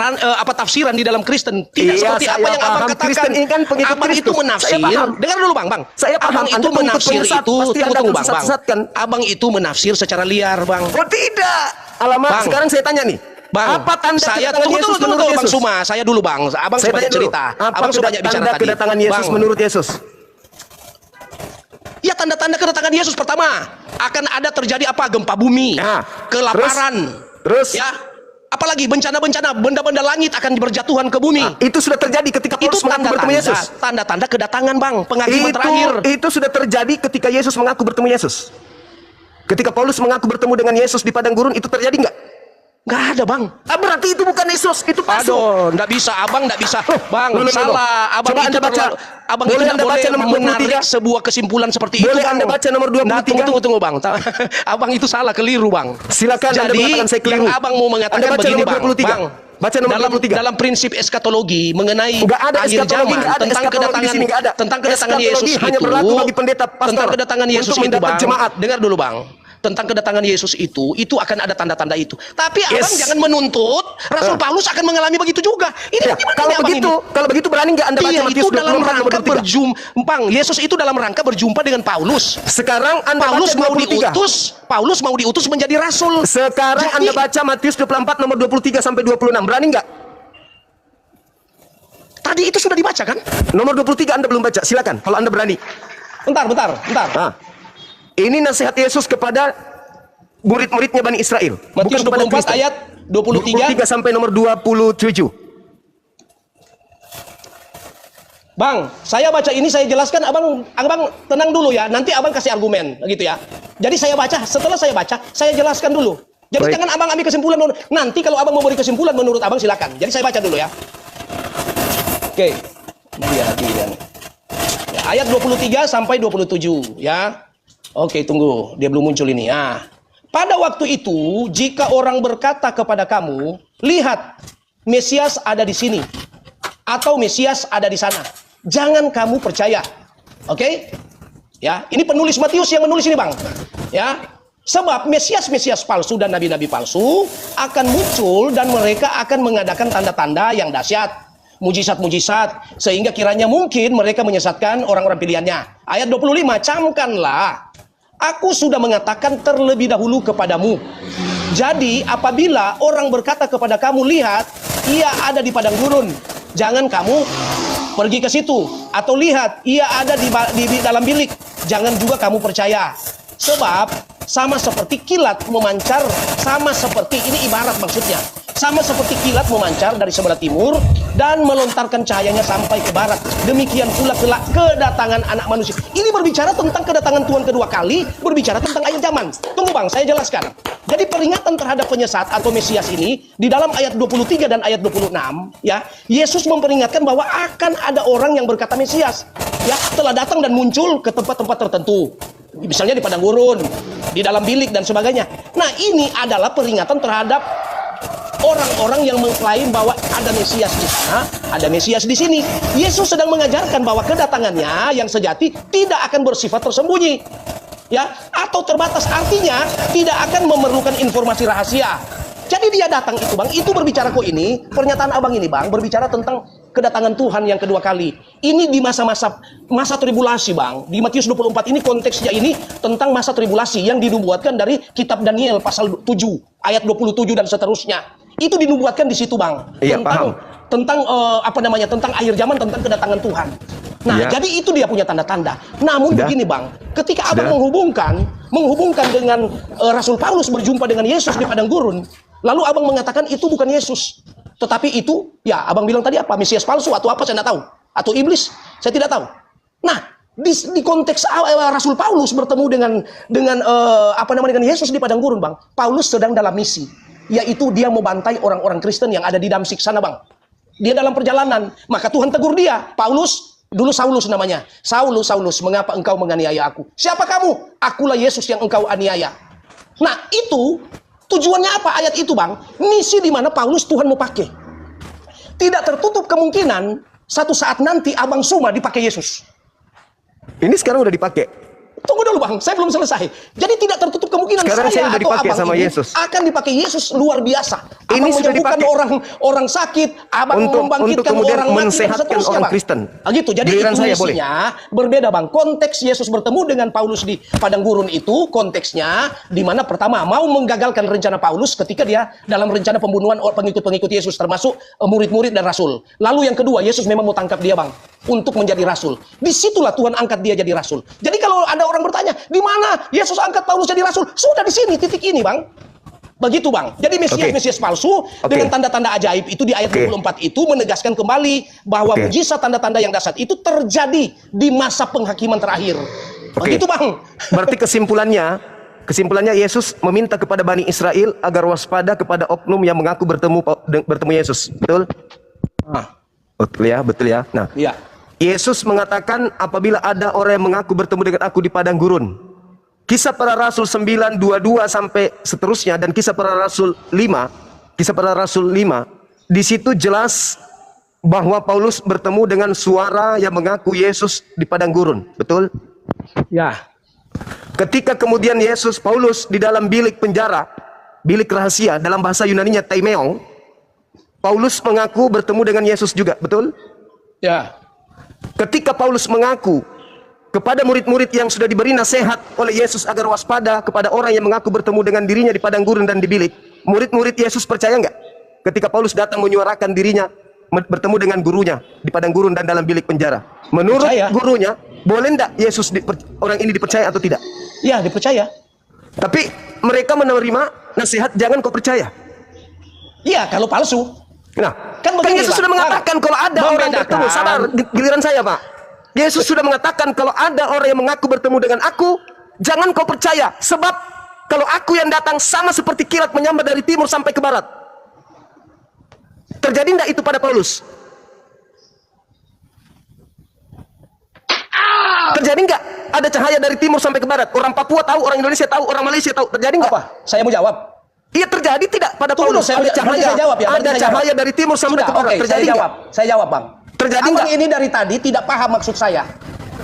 tafsiran di dalam Kristen tidak Iya, seperti apa saya yang Abang paham. katakan. Kristen ini kan pengikut Abang itu Kristus. menafsir. Saya paham. Dengar dulu Bang. Saya paham. Abang itu Anda pengikut menafsir penyesat, itu. pasti Anda Tunggu akan Bang. sesat-sesatkan. Abang itu menafsir secara liar Bang. Oh tidak. Alamak, Bang. sekarang saya tanya nih. Bang, apa tanda saya kedatangan tunggu Yesus menurut Bang Yesus? Suma. Saya dulu Bang. Abang Saya sebanyak tanya dulu. cerita. Apa Abang sebanyak bicara tanda tadi. kedatangan Yesus Bang, menurut Yesus? ya tanda-tanda kedatangan Yesus pertama akan ada terjadi apa? Gempa bumi, Ya. kelaparan, Terus? ya. Apalagi bencana-bencana, benda-benda langit akan berjatuhan ke bumi. Itu sudah terjadi ketika Itu Paulus mengaku bertemu Yesus. tanda-tanda kedatangan Bang, penghakiman terakhir. Itu sudah terjadi ketika Yesus mengaku bertemu Yesus. Ketika Paulus mengaku bertemu dengan Yesus di padang gurun, itu terjadi nggak? Nggak ada Bang. Berarti itu bukan Yesus, itu palsu. Aduh, nggak bisa, Abang nggak bisa. Bang, no. salah. Abang Coba itu Anda baca. Abang Boleh itu Anda tidak baca boleh nomor menarik 23? sebuah kesimpulan seperti Boleh itu. Bang. Anda baca nomor 23? Nah, tunggu Bang. Abang itu salah, keliru Bang. Silakan Anda Jadi, mengatakan saya keliru. yang Abang mau mengatakan Anda baca begini nomor Bang. 23. Bang, Baca nomor 23. dalam prinsip eskatologi mengenai Nggak ada akhir eskatologi, zaman, nggak ada tentang eskatologi kedatangan di sini, nggak ada. tentang kedatangan Eskatologi Yesus hanya itu, berlaku bagi pendeta, pastor, tentang kedatangan Yesus untuk itu mendapat Bang. jemaat. Dengar dulu Bang. Tentang kedatangan Yesus itu akan ada tanda-tanda itu. Tapi Yes. Abang jangan menuntut Rasul Paulus akan mengalami begitu juga. Ini Ya, bagaimana kalau ini, Abang begitu, ini? kalau begitu berani nggak Anda baca Dia Matius itu dalam 24 nomor rangka 23? Bang, Yesus itu dalam rangka berjumpa dengan Paulus. Sekarang Anda Paulus baca mau 23. Paulus mau diutus menjadi rasul. Sekarang Jadi- Anda baca Matius 24 nomor 23 sampai 26. Berani nggak? Tadi itu sudah dibaca kan? Nomor 23 Anda belum baca. Silakan kalau Anda berani. Bentar. Nah, ini nasihat Yesus kepada murid-muridnya Bani Israel. Matius Bukan kepada 24 Kristen. ayat 23. sampai nomor 27. Bang, saya baca ini, saya jelaskan, abang tenang dulu ya, nanti abang kasih argumen, gitu ya. Jadi saya baca, setelah saya baca, saya jelaskan dulu. Jadi Baik. jangan abang ambil kesimpulan dulu. Nanti kalau abang mau beri kesimpulan menurut abang silakan. Jadi saya baca dulu ya. Oke, ini dia lagi ya. Ya, ayat 23 sampai 27 ya. Oke, tunggu, dia belum muncul ini. Pada waktu itu, jika orang berkata kepada kamu, lihat, Mesias ada di sini, atau Mesias ada di sana, jangan kamu percaya. Oke? Ya, ini penulis Matius yang menulis ini, Bang. Ya. Sebab Mesias palsu dan nabi-nabi palsu akan muncul dan mereka akan mengadakan tanda-tanda yang dahsyat, mujizat-mujizat, sehingga kiranya mungkin mereka menyesatkan orang-orang pilihannya. Ayat 25, camkanlah, aku sudah mengatakan terlebih dahulu kepadamu. Jadi apabila orang berkata kepada kamu, lihat, ia ada di padang gurun, jangan kamu pergi ke situ. Atau lihat, ia ada di dalam bilik, jangan juga kamu percaya. Sebab sama seperti kilat memancar, sama seperti, ini ibarat maksudnya, sama seperti kilat memancar dari sebelah timur dan melontarkan cahayanya sampai ke barat. Demikian pula kelak kedatangan anak manusia. Ini berbicara tentang kedatangan Tuhan kedua kali, berbicara tentang akhir zaman. Tunggu Bang, saya jelaskan. Jadi peringatan terhadap penyesat atau Mesias ini di dalam ayat 23 dan ayat 26 ya, Yesus memperingatkan bahwa akan ada orang yang berkata Mesias ya, telah datang dan muncul ke tempat-tempat tertentu. Misalnya di padang gurun, di dalam bilik dan sebagainya. Nah, ini adalah peringatan terhadap orang-orang yang mengklaim bahwa ada Mesias di sana, ada Mesias di sini. Yesus sedang mengajarkan bahwa kedatangannya yang sejati tidak akan bersifat tersembunyi, ya, atau terbatas. Artinya tidak akan memerlukan informasi rahasia. Jadi dia datang itu, Bang, itu berbicara kok ini, pernyataan abang ini, Bang, berbicara tentang kedatangan Tuhan yang kedua kali. Ini di masa tribulasi, Bang. Di Matius 24 ini konteksnya ini tentang masa tribulasi yang dinubuatkan dari kitab Daniel pasal 7 ayat 27 dan seterusnya. Itu dinubuatkan di situ, Bang. Iya, tentang tentang akhir zaman, tentang kedatangan Tuhan. Nah, Ya. jadi itu dia punya tanda-tanda. Namun Sudah. begini, Bang, ketika Sudah. abang menghubungkan dengan Rasul Paulus berjumpa dengan Yesus di padang gurun, lalu abang mengatakan itu bukan Yesus, tetapi itu, ya abang bilang tadi apa, Mesias palsu atau apa saya tidak tahu, atau iblis, saya tidak tahu. Nah, di konteks Rasul Paulus bertemu dengan Yesus di padang gurun, Bang, Paulus sedang dalam misi, yaitu dia mau bantai orang-orang Kristen yang ada di Damsyik sana, Bang. Dia dalam perjalanan, maka Tuhan tegur dia, Paulus. Dulu Saulus namanya. Saulus, Saulus, mengapa engkau menganiaya aku? Siapa kamu? Akulah Yesus yang engkau aniaya. Nah, itu tujuannya apa ayat itu, Bang? Misi di mana Paulus Tuhan mau pakai. Tidak tertutup kemungkinan satu saat nanti Abang Suma dipakai Yesus. Ini sekarang udah dipakai. Tunggu dulu bang, saya belum selesai. Jadi tidak tertutup kemungkinan Sekarang saya udah atau dipakai abang sama ini Yesus. akan dipakai Yesus luar biasa. Ini Abang sudah menyembuhkan dipakai. orang sakit, abang Untuk membangkitkan kemudian orang mati dan mensehatkan seterusnya, orang bang. Kristen. Ah, gitu. Jadi Giliran itu saya boleh. misinya berbeda bang. Konteks Yesus bertemu dengan Paulus di padang gurun itu konteksnya di mana pertama mau menggagalkan rencana Paulus ketika dia dalam rencana pembunuhan pengikut-pengikut Yesus termasuk murid-murid dan rasul. Lalu yang kedua, Yesus memang mau tangkap dia bang untuk menjadi rasul. Disitulah Tuhan angkat dia jadi rasul. Jadi kalau ada orang bertanya, di mana Yesus angkat Paulus jadi rasul? Sudah di sini, titik ini bang. Begitu bang. Jadi Mesias palsu dengan tanda-tanda ajaib itu di ayat 24 itu menegaskan kembali bahwa mujizat tanda-tanda yang dahsyat itu terjadi di masa penghakiman terakhir. Begitu bang. Berarti kesimpulannya Yesus meminta kepada Bani Israel agar waspada kepada oknum yang mengaku bertemu Yesus. Betul? Betul ya. Nah, Iya. Yesus mengatakan apabila ada orang yang mengaku bertemu dengan aku di padang gurun. Kisah para Rasul 9, 22 sampai seterusnya dan Kisah para Rasul 5, di situ jelas bahwa Paulus bertemu dengan suara yang mengaku Yesus di padang gurun. Betul? Ya. Ketika kemudian Paulus di dalam bilik penjara, bilik rahasia, dalam bahasa Yunaninya Taimeon, Paulus mengaku bertemu dengan Yesus juga. Betul? Ya. Ketika Paulus mengaku kepada murid-murid yang sudah diberi nasihat oleh Yesus agar waspada kepada orang yang mengaku bertemu dengan dirinya di padang gurun dan di bilik, murid-murid Yesus percaya nggak? Ketika Paulus datang menyuarakan dirinya bertemu dengan gurunya di padang gurun dan dalam bilik penjara, menurut gurunya, boleh nggak orang ini dipercaya atau tidak? Ya, dipercaya. Tapi mereka menerima nasihat jangan kau percaya. Iya, kalau palsu. Nah, Kan kan begini, Yesus Bang. sudah mengatakan kalau ada orang bertemu, sabar, giliran saya Pak. Yesus sudah mengatakan kalau ada orang yang mengaku bertemu dengan aku, jangan kau percaya. Sebab kalau aku yang datang sama seperti kilat menyambar dari timur sampai ke barat. Terjadi tidak itu pada Paulus? Terjadi nggak? Ada cahaya dari timur sampai ke barat. Orang Papua tahu, orang Indonesia tahu, orang Malaysia tahu. Terjadi nggak? Apa? Saya mau jawab. Iya terjadi tidak pada Tunggu Paulus? dulu, Ada cahaya, saya jawab ya. ada cahaya dari timur sampai ke barat. Terjadi nggak? Saya jawab bang. Terjadi Abang nggak? ini dari tadi tidak paham maksud saya.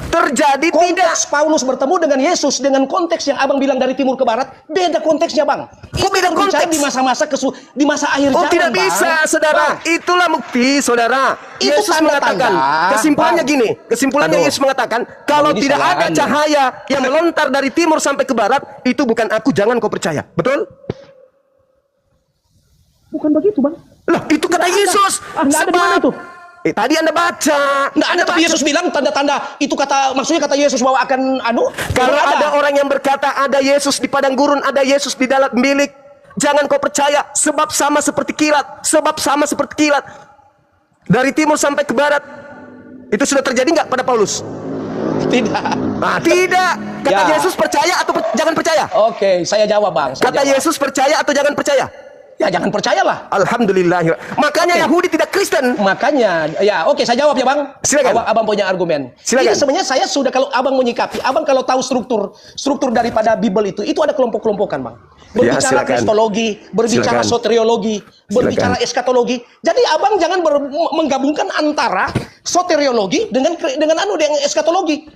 Terjadi tidak? Konteks Paulus bertemu dengan Yesus dengan konteks yang abang bilang dari timur ke barat beda konteksnya bang. Kok beda konteks? Di masa-masa di masa akhir zaman. Oh tidak bisa bang. saudara. Bang. Itulah bukti saudara. Itu Yesus tanda-tanda. mengatakan kesimpulannya Bang. gini. Kesimpulannya Aduh. Yesus mengatakan kalau Ini tidak salah ada Anda. cahaya yang melontar dari timur sampai ke barat, itu bukan aku, jangan kau percaya. Betul? Bukan begitu bang. Loh itu kata Yesus. Nggak ada di mana tuh? Tadi Anda baca. Nggak ada, tapi Yesus bilang tanda-tanda itu maksudnya kata Yesus bahwa akan Kalau ada orang yang berkata ada Yesus di padang gurun, ada Yesus di dalam bilik, jangan kau percaya, sebab sama seperti kilat, dari timur sampai ke barat. Itu sudah terjadi nggak pada Paulus? Tidak. Nah, tidak. Kata Ya. Yesus percaya atau jangan percaya? Oke, saya jawab bang. Saya Kata jawab. Yesus percaya atau jangan percaya? Ya jangan percayalah. Alhamdulillah. Makanya Yahudi tidak Kristen. Makanya, ya oke saya jawab ya bang. Silakan. Abang punya argumen. Silakan. Ini sebenarnya saya sudah kalau abang menyikapi, abang kalau tahu struktur daripada Bible itu ada kelompok-kelompokan bang. Berbicara silakan. Kristologi, berbicara Silakan. soteriologi, berbicara eskatologi. Jadi abang jangan menggabungkan antara soteriologi dengan eskatologi.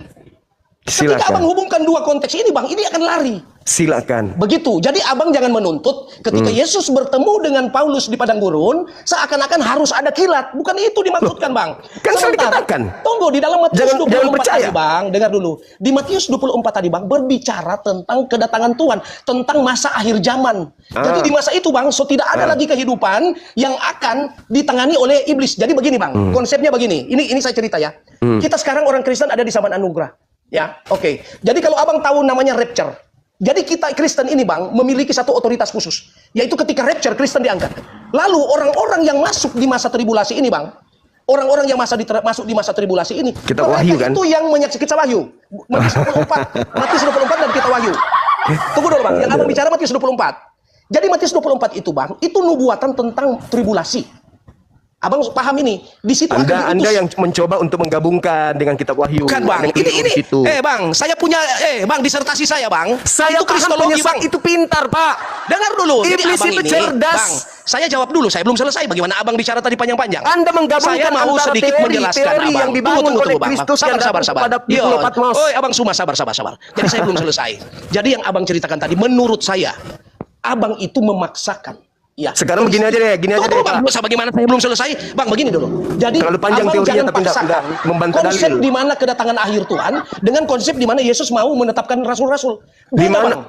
Ketika Silakan. abang hubungkan dua konteks ini bang, ini akan lari. Silakan. Begitu. Jadi abang jangan menuntut ketika Yesus bertemu dengan Paulus di padang gurun seakan-akan harus ada kilat. Bukan itu dimaksudkan, Bang. Kan sudah Sebentar. dikatakan. Tunggu di dalam Matius Jangan 24 percaya. tadi, Bang. Dengar dulu. Di Matius 24 tadi, Bang, berbicara tentang kedatangan Tuhan, tentang masa akhir zaman. Jadi di masa itu, Bang, tidak ada lagi kehidupan yang akan ditangani oleh iblis. Jadi begini, Bang. Konsepnya begini. Ini saya cerita ya. Kita sekarang orang Kristen ada di zaman anugerah. Ya, oke. Jadi kalau abang tahu namanya rapture. Jadi kita Kristen ini bang memiliki satu otoritas khusus, yaitu ketika rapture Kristen diangkat. Lalu orang-orang yang masuk di masa tribulasi ini bang, orang-orang yang masuk di masa tribulasi ini, Kita mereka Wahyu kan? itu yang menyaksikan kita Wahyu, Matius 24 dan kita Wahyu. Tunggu dulu bang, yang abang bicara Matius 24. Jadi Matius 24 itu bang, itu nubuatan tentang tribulasi. Abang paham ini? Di situ akan diutus. Anda yang mencoba untuk menggabungkan dengan kitab Wahyu. Bukan bang, Ada keliru ini di situ. bang, saya punya bang disertasi saya bang. Saya itu paham kristologi penyesat bang. itu pintar, Pak. Dengar dulu. Jadi Iblis abang itu ini, cerdas. Bang, saya jawab dulu. Saya belum selesai. Bagaimana abang bicara tadi panjang-panjang? Anda menggabungkan saya mau antara sedikit menjelaskan teori abang. yang dibangun oleh Bang. Kristus yang Sabar. datang kepada Yo, Diplo Patmos. oi, abang Suma, sabar. Jadi saya belum selesai. Jadi yang abang ceritakan tadi, menurut saya, abang itu memaksakan. Ya. Sekarang begini aja deh, Tunggu, bang, bagaimana saya belum selesai? Bang, begini dulu. Jadi terlalu panjang abang teorinya, jangan tapi paksakan enggak membantah konsep dalil. di mana kedatangan akhir Tuhan dengan konsep di mana Yesus mau menetapkan rasul-rasul. Di Beda, mana? Bang.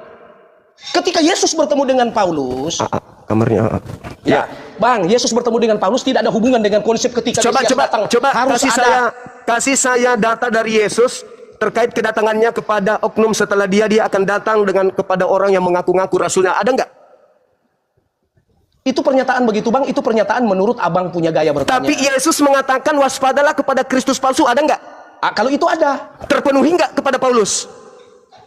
Ketika Yesus bertemu dengan Paulus, Kamarnya. ya, Bang, Yesus bertemu dengan Paulus tidak ada hubungan dengan konsep ketika Mesias datang. Coba Harus kasih saya data dari Yesus terkait kedatangannya kepada oknum setelah dia akan datang dengan kepada orang yang mengaku-ngaku rasulnya. Ada nggak? Itu pernyataan begitu, Bang. Itu pernyataan menurut abang punya gaya bertanya. Tapi Yesus mengatakan waspadalah kepada Kristus palsu. Ada nggak? Kalau itu ada, Terpenuhi nggak kepada Paulus?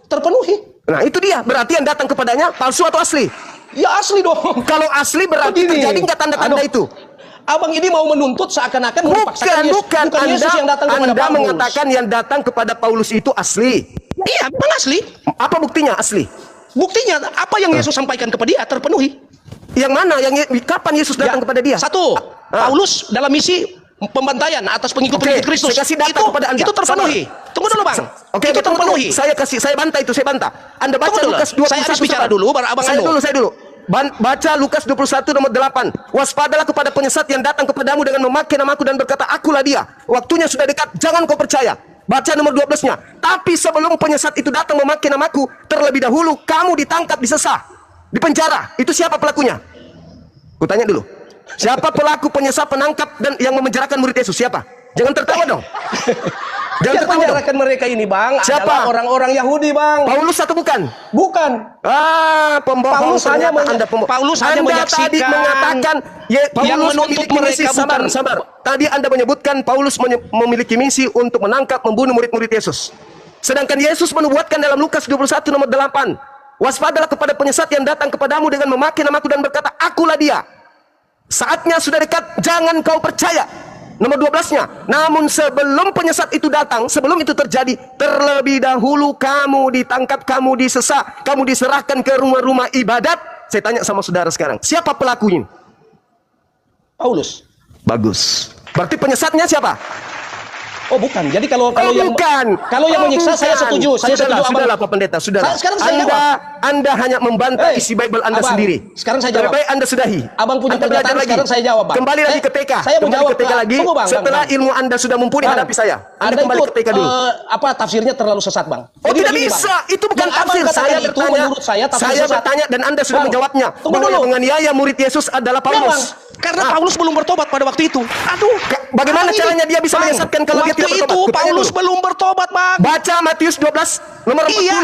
terpenuhi. Nah itu dia. Berarti yang datang kepadanya palsu atau asli? Ya asli dong. Kalau asli berarti Begini. terjadi nggak tanda-tanda Aduh. itu? Abang ini mau menuntut seakan-akan memaksakan Bukan. Yesus yang datang kepada Anda Paulus. mengatakan yang datang kepada Paulus itu asli. Iya, memang asli. Apa buktinya asli? Buktinya apa yang Yesus sampaikan kepada dia terpenuhi. Yang mana? Kapan Yesus datang Ya, kepada dia? Satu, Paulus dalam misi pembantaian atas pengikut-pengikut Kristus. Saya kasih data kepada Anda. Itu terpenuhi. Tunggu dulu, Bang. Oke, itu terpenuhi. Saya bantah itu, saya bantah. Anda baca Tunggu dulu. Lukas 21. Saya habis bicara dulu, baru abang Saya anu. dulu. Baca Lukas 21 nomor 8. Waspadalah kepada penyesat yang datang kepadamu dengan memakai namaku dan berkata, akulah dia. Waktunya sudah dekat, jangan kau percaya. Baca nomor 12-nya. Tapi sebelum penyesat itu datang memakai namaku, terlebih dahulu kamu ditangkap, disesah, dipenjara. Itu siapa pelakunya? Kutanya dulu. Siapa pelaku penyesat, penangkap dan yang memenjarakan murid Yesus? Siapa? Jangan tertawa dong. Jangan Yang tertawa dong. menjarakan mereka ini, Bang, Siapa? adalah orang-orang Yahudi, Bang. Paulus atau bukan? Bukan. Pembohong. Paulus hanya Paulus hanya Anda menyaksikan tadi mengatakan Paulus yang menuntut memiliki misi. mereka bukan. Sabar. Tadi Anda menyebutkan Paulus memiliki misi untuk menangkap, membunuh murid-murid Yesus. Sedangkan Yesus menubuatkan dalam Lukas 21 nomor 8. Waspadalah kepada penyesat yang datang kepadamu dengan memakai namaku dan berkata, akulah dia. Saatnya sudah dekat, jangan kau percaya. Nomor 12-nya, namun sebelum penyesat itu datang, sebelum itu terjadi, terlebih dahulu kamu ditangkap, kamu disesat, kamu diserahkan ke rumah-rumah ibadat. Saya tanya sama saudara sekarang, siapa pelakunya? Paulus. Bagus. Berarti penyesatnya siapa? Oh, bukan. Jadi kalau yang bukan. Kalau yang menyiksa saya setuju. Saya setuju, Abang. Sudahlah Pak Pendeta, sudahlah. Sekarang saya Anda hanya membantah isi Bible Anda Abang, sendiri. sekarang saya jawab. Lebih baik Anda sudahi. Abang punya Anda belajar pernyataan, lagi. sekarang saya jawab, Bang. Kembali lagi ke TK. Saya mau Kembali jawab, ke TK Bang. lagi. Tunggu, Bang, Setelah Bang. ilmu Anda sudah mumpuni, Bang, hadapi saya. Anda Anda kembali itu ke TK dulu. tafsirnya terlalu sesat, Bang. Oh, Jadi tidak begini, bisa. Bang. Itu bukan Yang Abang tafsir. katakan Saya itu bertanya. menurut saya tafsir Saya sesat. bertanya dan Anda sudah Bang, menjawabnya. tunggu Bahwa dulu. yang menganiaya murid Yesus adalah Ya, Bang. Paulus. Karena Paulus belum bertobat pada waktu itu. Aduh. Bagaimana Bang, caranya dia bisa Bang, menyesatkan kalau dia tidak waktu bertobat? itu Kutanya Paulus dulu. belum bertobat, Bang. Baca Matius 12 nomor 40. Iya.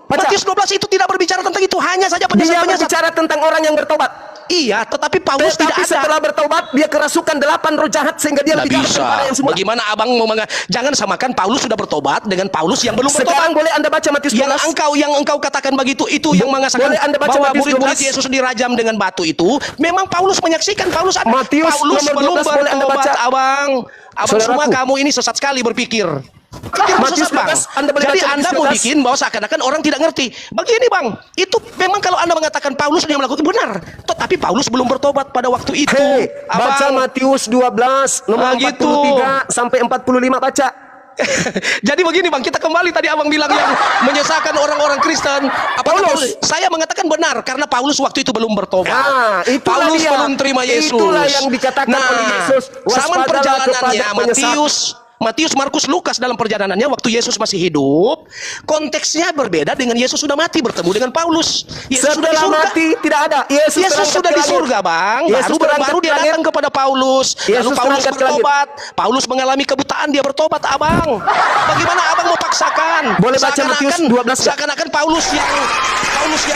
Baca. Matius 12 itu tidak berbicara tentang itu, hanya saja Dia penyesat-penyesat. berbicara tentang orang yang bertobat. Iya, tetapi Paulus tidak Tetapi ada. setelah bertobat dia kerasukan 8 roh jahat sehingga dia Tidak lebih jahat bisa. daripada yang semula. Bagaimana abang mau jangan samakan Paulus sudah bertobat dengan Paulus yang belum Sekarang bertobat. boleh Anda baca Matius 12. Yang engkau katakan begitu itu yang mengatakan Boleh Anda baca bahwa Matius murid-murid 12? Yesus dirajam dengan batu itu. Memang Paulus menyaksikan Paulus ada. Matius Paulus nomor belum 12 boleh Anda bertobat, baca? abang. Abang Saudaraku. semua kamu ini sesat sekali berpikir. Matius 12, Anda boleh Jadi baca Anda Matius mau 12? bikin bahwa seakan-akan orang tidak ngerti. Begini, Bang, itu memang kalau Anda mengatakan Paulus yang melakukan benar, tetapi Paulus belum bertobat pada waktu itu. Hei, baca Abang. Matius 12 nomor Gitu. 43 sampai 45 baca. Jadi begini, Bang, kita kembali tadi abang bilang yang menyesalkan orang-orang Kristen. Paulus. Saya mengatakan benar karena Paulus waktu itu belum bertobat. Itulah Paulus dia. belum terima Yesus. Itulah yang dikatakan oleh Yesus. Zaman Waspadalah perjalanannya kepada penyesat. Matius, Markus, Lukas dalam perjalanannya waktu Yesus masih hidup, konteksnya berbeda dengan Yesus sudah mati bertemu dengan Paulus. Yesus sudah di Setelah surga. mati tidak ada. Yesus sudah di terangkat ke surga, langit. Bang. Yesus Baru dia terangkat ke datang kepada Paulus. Lalu Yesus Paulus terangkat ke langit. bertobat. Paulus mengalami kebutaan, dia bertobat, abang. Bagaimana abang mau paksakan? Boleh baca Matius 12 nggak? Seakan-akan Paulus yang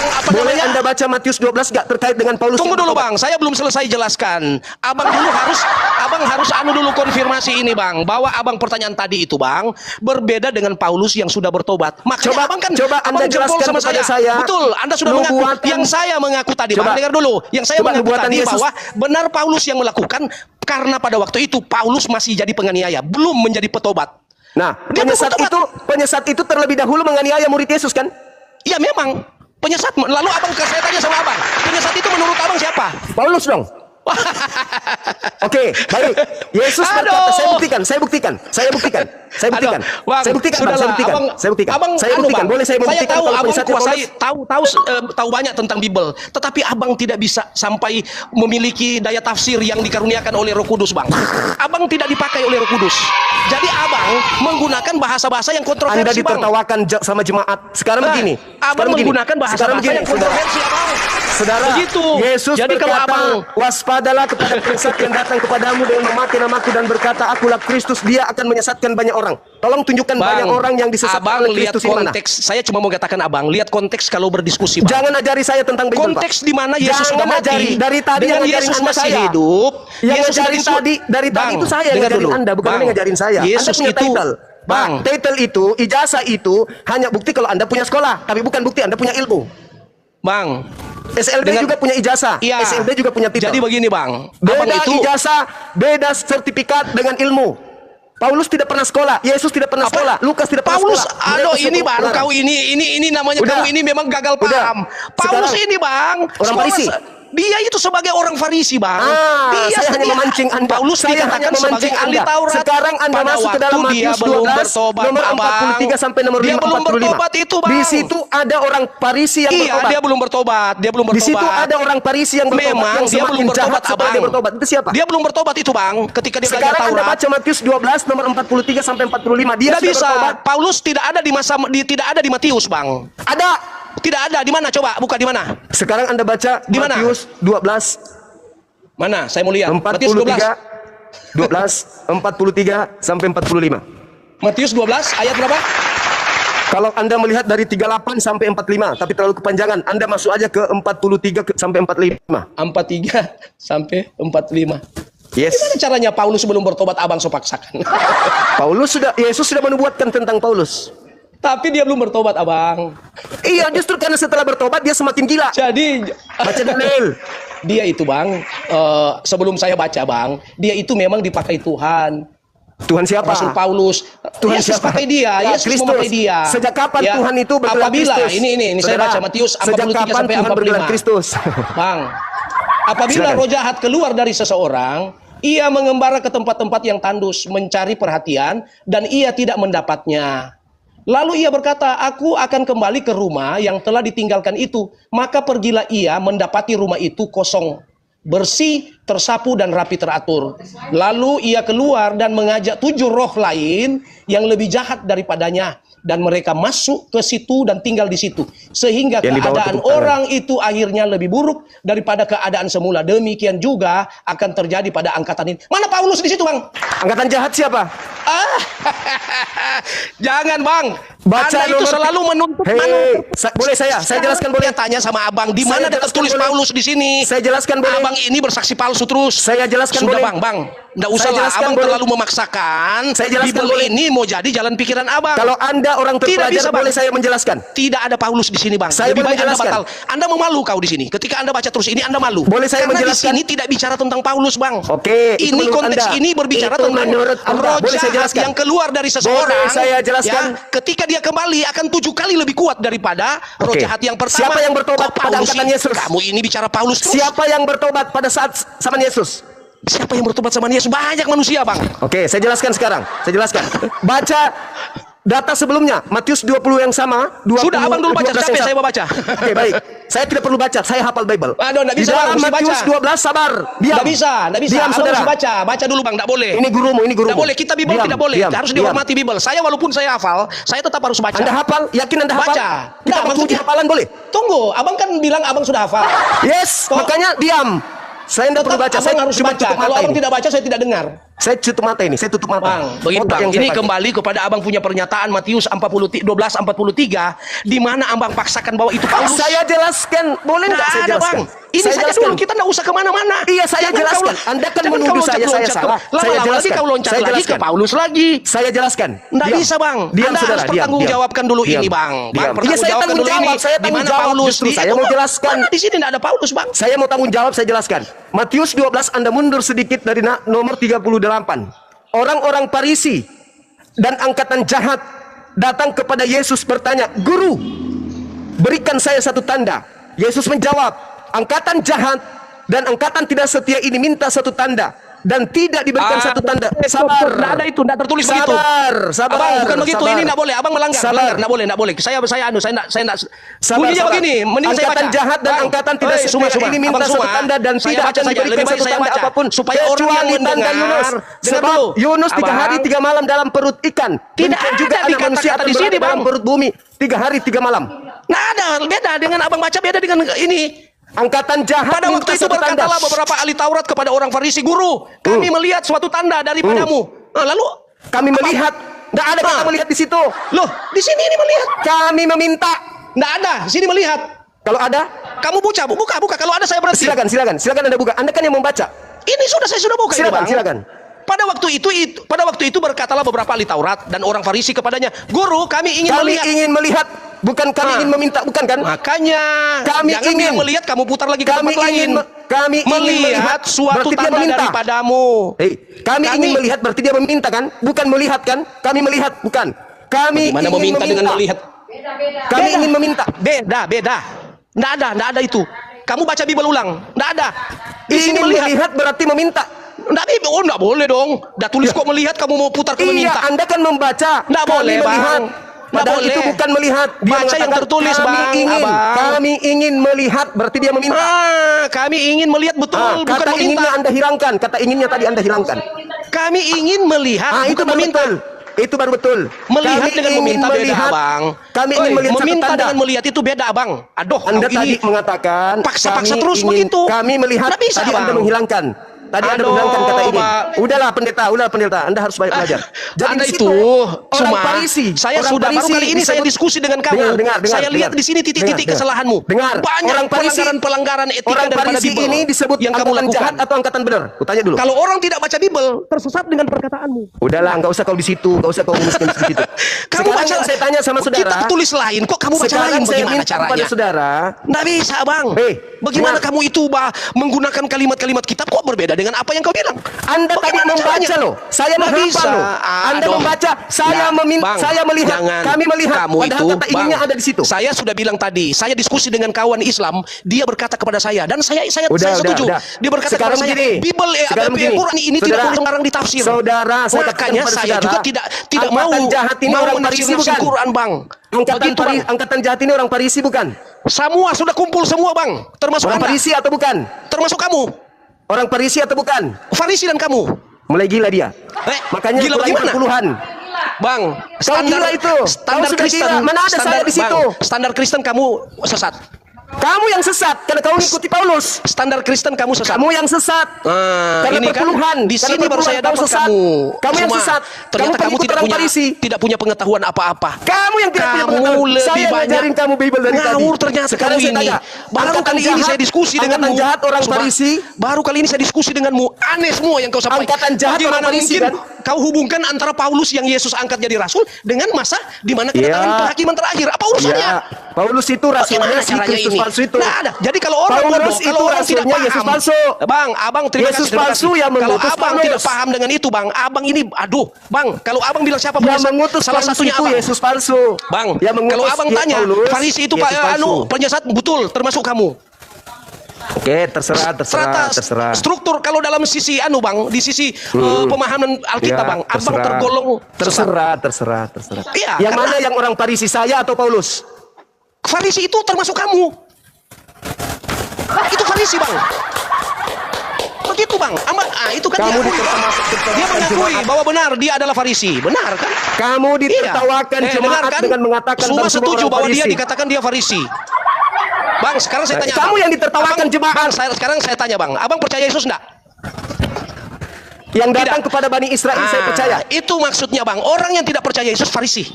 apa Boleh namanya? Anda baca Matius 12 enggak terkait dengan Paulus? Tunggu yang dulu, bertobat? Bang, saya belum selesai jelaskan. Abang harus dulu konfirmasi ini, Bang, bahwa abang pertanyaan tadi itu, Bang, berbeda dengan Paulus yang sudah bertobat. Makanya abang kan coba Anda abang jempol jelaskan kepada saya. Betul, Anda sudah mengaku. Nubuatan. Yang saya mengaku tadi, Coba. Bang, dengar dulu. Yang saya Coba mengaku nubuatan tadi Yesus. bahwa benar Paulus yang melakukan, Karena pada waktu itu Paulus masih jadi penganiaya, belum menjadi petobat. Nah, Dia penyesat itu terlebih dahulu menganiaya murid Yesus kan? Iya memang penyesat. Lalu abang, saya tanya sama abang, penyesat itu menurut abang siapa? Paulus dong. Oke, baik. Yesus berkata, saya buktikan. Aduh, Bang, Saya buktikan. Abang, Saya buktikan. Boleh saya membuktikan tahu kalau abang penyesatnya kuasai, Paulus? tahu banyak tentang Bible, tetapi abang tidak bisa sampai memiliki daya tafsir yang dikaruniakan oleh Roh Kudus, Bang. Abang tidak dipakai oleh Roh Kudus. Jadi abang menggunakan bahasa-bahasa yang kontroversi, Anda Bang. ditertawakan sama jemaat. Sekarang begini. Abang menggunakan bahasa-bahasa yang kontroversi, Abang. Saudara, Begitu. Yesus Jadi kalau berkata, abang waspadalah kepada penyesat yang datang kepadamu dengan memakai namaku dan berkata, akulah Kristus, dia akan menyesatkan banyak orang. Tolong tunjukkan banyak orang yang disesatkan abang oleh lihat Kristus di mana. konteks. Saya cuma mau katakan abang, lihat konteks kalau berdiskusi, Bang. Jangan ajari saya tentang Bible, Konteks Pak. di mana Yesus sudah Jangan mati. ajari. Dari tadi dengan yang ngajarin Yesus Anda masih saya. hidup. Yang Yesus ngajarin dari tadi itu saya yang dengar ngajarin dulu. Anda, bukan Bang, Anda yang ngajarin saya. Yesus Anda punya itu, title. Bang. Title itu, ijazah itu hanya bukti kalau Anda punya sekolah, tapi bukan bukti Anda punya ilmu. Bang, SLB juga punya ijazah. iya. SLB juga punya titel. Jadi begini, Bang. Beda Abang itu ijazah, beda sertifikat dengan ilmu. Paulus tidak pernah sekolah, Yesus tidak pernah sekolah, Lukas tidak pernah Paulus, sekolah. aduh Mereka ini semua Bang, pengarang. kau ini namanya Udah. kamu ini memang gagal Udah. paham. Paulus Sekarang, ini, Bang, orang Farisi. dia itu sebagai orang Farisi, Bang. Saya hanya memancing Anda. Paulus Saya hanya dikatakan sebagai memancing ahli Anda. Taurat. Sekarang Anda Pada masuk ke dalam waktu dia Matius belum 12 bertobat, nomor Bang. 43 sampai nomor Dia 45. belum bertobat itu, Bang. Di situ ada orang Farisi yang Iya, bertobat. dia belum bertobat. Dia belum Di bertobat. situ ada orang Farisi yang bertobat. Memang yang dia semakin belum bertobat, jahat setelah Abang. dia bertobat. Itu siapa? Dia belum bertobat itu, Bang. Ketika dia belajar Sekarang Anda Taurat. baca Matius 12 nomor 43 sampai 45. Dia Tidak sudah bisa. bertobat. Paulus tidak ada tidak ada di Matius, Bang. Ada. Tidak ada. Di mana? Coba buka di mana? Sekarang Anda baca Di mana? Matius 12 Mana? Saya mau lihat. Matius 43 43 sampai 45. Matius 12 ayat berapa? Kalau Anda melihat dari 38 sampai 45, tapi terlalu kepanjangan, Anda masuk aja ke 43 sampai 45. 43 sampai 45. Yes. Gimana caranya Paulus sebelum bertobat abang so paksakan? Yesus sudah menubuatkan tentang Paulus. Tapi dia belum bertobat, abang. Iya, justru karena setelah bertobat dia semakin gila. Jadi Baca Daniel. dia itu, Bang, sebelum saya baca, Bang, dia itu memang dipakai Tuhan. Tuhan siapa? Rasul Paulus. Tuhan Yesus siapa? pakai dia, Ya, Yesus Kristus. memakai dia. Sejak kapan Ya, Tuhan itu bergelar apabila, Kristus? ini saya Saudara, baca Matius sejak 43 kapan sampai Tuhan bergelar 45. Kristus? Bang, apabila Silakan. roh jahat keluar dari seseorang, ia mengembara ke tempat-tempat yang tandus, mencari perhatian, dan ia tidak mendapatnya. Lalu ia berkata, aku akan kembali ke rumah yang telah ditinggalkan itu. Maka pergilah ia mendapati rumah itu kosong, bersih, tersapu, dan rapi teratur. Lalu ia keluar dan mengajak 7 roh lain yang lebih jahat daripadanya. Dan mereka masuk ke situ dan tinggal di situ. Sehingga Yang dibawa keadaan tepuk tangan. orang itu akhirnya lebih buruk daripada keadaan semula. Demikian juga akan terjadi pada angkatan ini. Mana Paulus di situ, Bang? Angkatan jahat siapa? Jangan, Bang. Baca Anda itu nomor- selalu menuntut Hei, boleh saya jelaskan boleh? Saya tanya sama Abang, di Saya mana ada jelaskan tertulis boleh? Paulus di sini? Saya jelaskan boleh? Abang ini bersaksi palsu terus. Saya jelaskan Sudah, boleh? Bang. Nggak usah Saya lah, jelaskan Abang boleh? terlalu memaksakan. Saya jelaskan Bible boleh? ini mau jadi jalan pikiran Abang. Kalau Anda orang Tidak bisa, terpelajar, Bang. boleh saya menjelaskan? Tidak ada Paulus di sini, Bang. Saya Lebih boleh baik Anda menjelaskan? batal. Anda memalu kau di sini. Ketika Anda baca terus ini, Anda malu. Boleh saya Karena menjelaskan? di sini tidak bicara tentang Paulus, Bang. Oke, itu Ini menurut konteks Anda. ini berbicara Itu tentang menurut Anda. roh Boleh saya jahat jelaskan? yang keluar dari seseorang. Boleh saya jelaskan? Ya, ketika dia kembali akan 7 kali lebih kuat daripada roh Oke. jahat yang pertama. Siapa yang bertobat Kok pada Paulus angkatan ini? Yesus? Kamu ini bicara Paulus terus. Siapa yang bertobat pada saat zaman Yesus? Siapa yang bertobat sama Yesus? Banyak manusia, Bang. Oke, saya jelaskan sekarang. Saya jelaskan. Baca data sebelumnya, Matius 20 yang sama. 20, Sudah, Abang dulu baca. 12 yang Capek sama. saya mau baca. Oke, baik. Saya tidak perlu baca, saya hafal Bible. Aduh, nggak Di bisa, Bang, dalam mesti Matius baca. 12, sabar. Diam. Nggak bisa. Diam, Abang saudara. mesti baca. Baca dulu, Bang. Nggak boleh. Ini gurumu, ini gurumu. Tidak boleh, kita Bible Diam, tidak boleh. diam, Harus diam. dihormati Bible. Saya walaupun saya hafal, saya tetap harus baca. Anda hafal? Yakin Anda hafal? Baca. Kita Nggak, pakai uji maksudnya- hafalan boleh? Tunggu, Abang kan bilang Abang sudah hafal. Yes, Toh- makanya diam. Saya tidak perlu baca. Abang Saya harus cuma baca. tutup Kalau mata Abang ini. tidak baca, saya tidak dengar. Saya tutup mata ini, saya tutup mata. Bang, begini Otak bang, yang saya ini pakai. kembali kepada abang punya pernyataan Matius 12:43, di mana abang paksakan bahwa itu Paulus. Saya jelaskan, boleh nggak saya ada jelaskan? bang, ini Saya saja jelaskan. dulu, kita nggak usah kemana-mana. Iya, saya Jangan jelaskan. kau- Anda kan jangan menuduh kau saya loncat-loncat salah. ke- Saya lama-lama lagi jelaskan. kau loncat Saya lagi ke jelaskan. Paulus lagi. Saya jelaskan. Nggak Diam. bisa bang, Diam, Anda saudara. harus Diam, pertanggungjawabkan dulu diam. ini bang. Diam. Iya, saya Pertanggungjawabkan tanggung dulu ini. jawab. Saya Di tanggung mana jawab Paulus? justru. Saya mau jelaskan. Mana di sini nggak ada Paulus bang. Saya mau tanggung jawab, saya jelaskan. Matius 12, Anda mundur sedikit dari nomor 38. Orang-orang Farisi dan angkatan jahat datang kepada Yesus bertanya, "Guru, berikan saya satu tanda." Yesus menjawab, "Angkatan jahat dan angkatan tidak setia ini minta satu tanda dan tidak diberikan satu tanda." Sabar. Nggak ada itu, nggak tertulis begitu. Sabar. Abang bukan begitu, sabar. ini nggak boleh. Abang melanggar, Sabar. nggak boleh. Saya nggak. Sabar, Bunyinya sabar. begini, mending saya Angkatan baca. jahat dan Bang, angkatan tidak setia Suma, ini minta Abang satu Suma, tanda dan saya tidak baca akan saja. diberikan Lebih baik satu saya tanda baca. apapun Supaya orang yang kecuali tanda mendengar, Yunus. dengar Sebab dulu. Yunus 3 hari Abang. 3 malam dalam perut ikan. Tidak Demikian ada juga anak dikatakan manusia akan di sini, berada dalam Bang. perut bumi 3 hari 3 malam. Nggak ada, beda dengan abang baca, beda dengan ini. Angkatan jahat Pada minta waktu itu satu tanda. berkatalah beberapa ahli Taurat kepada orang Farisi, "Guru, kami melihat suatu tanda daripadamu." Nah, lalu Kami melihat, tidak ada kata melihat di situ. loh, di sini ini melihat. Kami meminta. Nggak ada, sini melihat. Kalau ada, Kamu buka. Kalau ada saya berhenti. silakan Anda buka. Anda kan yang membaca. Ini saya sudah buka ini, Bang. Silakan. Pada waktu itu berkatalah beberapa ahli Taurat dan orang Farisi kepadanya, "Guru, kami ingin Kami melihat." ingin melihat, bukan kami ingin meminta, bukan kan? Makanya Kami jangan ingin bilang melihat, kamu putar lagi ke Kami tempat lain. ingin kami ingin melihat suatu berarti dia tanda meminta. daripadamu. Kami ingin melihat berarti dia meminta kan? Bukan melihat kan? Kami melihat bukan. Kami Bagaimana ingin meminta dengan melihat? Kami ingin meminta. Beda. Nggak ada itu. Kamu baca Bible ulang. Nggak ada. Di sini Ingin melihat. melihat berarti meminta. Nggak boleh dong. Dah tulis kok melihat, kamu mau putar ke meminta. Iya, Anda kan membaca. Nggak Kami boleh, melihat. Bang. Nggak Padahal boleh. itu bukan melihat. Dia Baca yang mengatakan, tertulis, Bang, Abang. Kami ingin melihat berarti dia meminta. Kami ingin melihat betul, bukan Kata meminta. inginnya Anda hilangkan. Kata inginnya tadi Anda hilangkan. Kami ingin melihat, Itu bukan baru meminta. betul. Itu baru betul. Melihat Kami dengan ingin meminta beda, melihat. Abang. Kami ingin melihat satu meminta tanda. dengan melihat itu beda, Abang. Aduh, Anda kau tadi ini mengatakan paksa-paksa kami terus ingin- begitu. Kami melihat. Nggak bisa, tadi Anda Bang. menghilangkan. Tadi Anda Aduh, menghilangkan kata ini. Pak. Udahlah pendeta. Anda harus banyak belajar. Anda di itu situ, orang cuma Farisi. saya orang sudah baru Farisi kali ini saya disebut- diskusi dengan kamu. Dengar, Saya lihat dengar. di sini titik-titik Dengar. kesalahanmu. Dengar. Banyak Orang Farisi- pelanggaran etika Orang daripada Farisi Bible ini disebut yang kamu angkatan lakukan. jahat atau angkatan benar? Kutanya dulu. Kalau orang tidak baca Bible, tersesat dengan perkataanmu. Udahlah, nggak usah kau di situ, nggak usah kau ngomongin di situ. Kamu Sekarang baca, yang saya tanya sama saudara. Kita tulis lain, kok kamu baca Sekarang lain? saya Bagaimana minta caranya? kepada saudara. Nggak bisa, Bang. dengar. Bagaimana kamu itu menggunakan kalimat-kalimat kitab kok berbeda dengan apa yang kau bilang? Anda tadi Bagaimana membaca caranya? loh. Saya Nggak menghafal bisa. loh. Anda Aduh. membaca, saya meminta, Bang, saya melihat, jangan. kami melihat. Kamu Padahal itu, kata inginnya Bang, ada di situ. Saya sudah bilang tadi, saya diskusi dengan kawan Islam, dia berkata kepada saya dan saya setuju. Udah. Dia berkata Sekarang kepada saya, begini. Bible Sekarang begini. Quran ini tidak Saudara, perlu sekarang ditafsir. Saudara, saya katakan Makanya kepada saya saudara, juga tidak mau angkatan jahat ini orang Farisi menafsir bukan? Quran, Bang. Begitu, Bang. Angkatan jahat ini orang Farisi bukan? Semua sudah kumpul semua, Bang. Termasuk Orang Anda. Farisi atau bukan? Termasuk kamu. Orang Farisi atau bukan? Farisi dan kamu. Mulai gila dia. Gila Makanya kurang bagaimana? perpuluhan. Bang, gila itu. Standar Kau sudah Kristen. gila. Mana ada saya di situ? Bang, standar Kristen kamu sesat. Kamu yang sesat karena kau mengikuti Paulus. Standar Kristen kamu sesat. Kamu yang sesat. Karena ini kan perpuluhan. di Karena sini baru perpuluhan saya kau dapat sesat. kamu. Kamu yang Cuma, sesat. Ternyata Kamu kamu pengikut tidak orang punya Farisi. tidak punya pengetahuan apa-apa. Kamu yang tidak punya Kamu pengetahuan. lebih Saya banyak ngajarin kamu Bible dari tadi. ngawur ternyata Sekarang kamu saya ini. tanya. Baru Angkatan kali ini jahat- saya diskusi angkatan denganmu. jahat orang Coba, Farisi. Baru kali ini saya diskusi denganmu. Aneh semua yang kau sampaikan. Angkatan jahat Bagaimana orang Farisi, mungkin kan? kau hubungkan antara Paulus yang Yesus angkat jadi rasul dengan masa di mana kedatangan Iya. penghakiman terakhir? Apa urusannya? Ya, Paulus itu rasulnya Bagaimana si caranya Kristus ini? palsu itu. Nggak ada. Jadi kalau orang Paulus bodoh, itu kalau orang tidak rasulnya paham, Yesus palsu. Bang, abang terima Yesus kasih. terima palsu kasih. yang Kalau mengutus abang Paulus. tidak paham dengan itu, bang, abang ini, aduh, bang, kalau abang bilang siapa Yang penyesat, mengutus salah Paulus satunya itu abang. Yesus palsu. Bang, Yang mengutus kalau abang tanya, Paulus, Farisi itu Yesus palsu. penyesat betul, termasuk kamu. Oke, terserah. Struktur kalau dalam sisi bang, di sisi pemahaman Alkitab, Ya, bang, abang tergolong sesat. terserah. Iya, Yang karena- mana yang orang Farisi, saya atau Paulus? Farisi itu termasuk kamu. Itu Farisi, bang. Begitu, bang. Itu kan Kamu dia mengakui jemaat. bahwa benar dia adalah Farisi. Benar kan? Kamu ditertawakan Iya. jemaat Benar kan? dengan mengatakan semua bahwa semua setuju orang bahwa dia Farisi. dikatakan dia Farisi. Bang, sekarang saya tanya. Kamu abang. yang ditertawakan Abang, jemaat. Bang, sekarang saya tanya, bang. Abang percaya Yesus enggak? Yang datang kepada Bani Israel saya percaya. Itu maksudnya Bang, orang yang tidak percaya Yesus Farisi.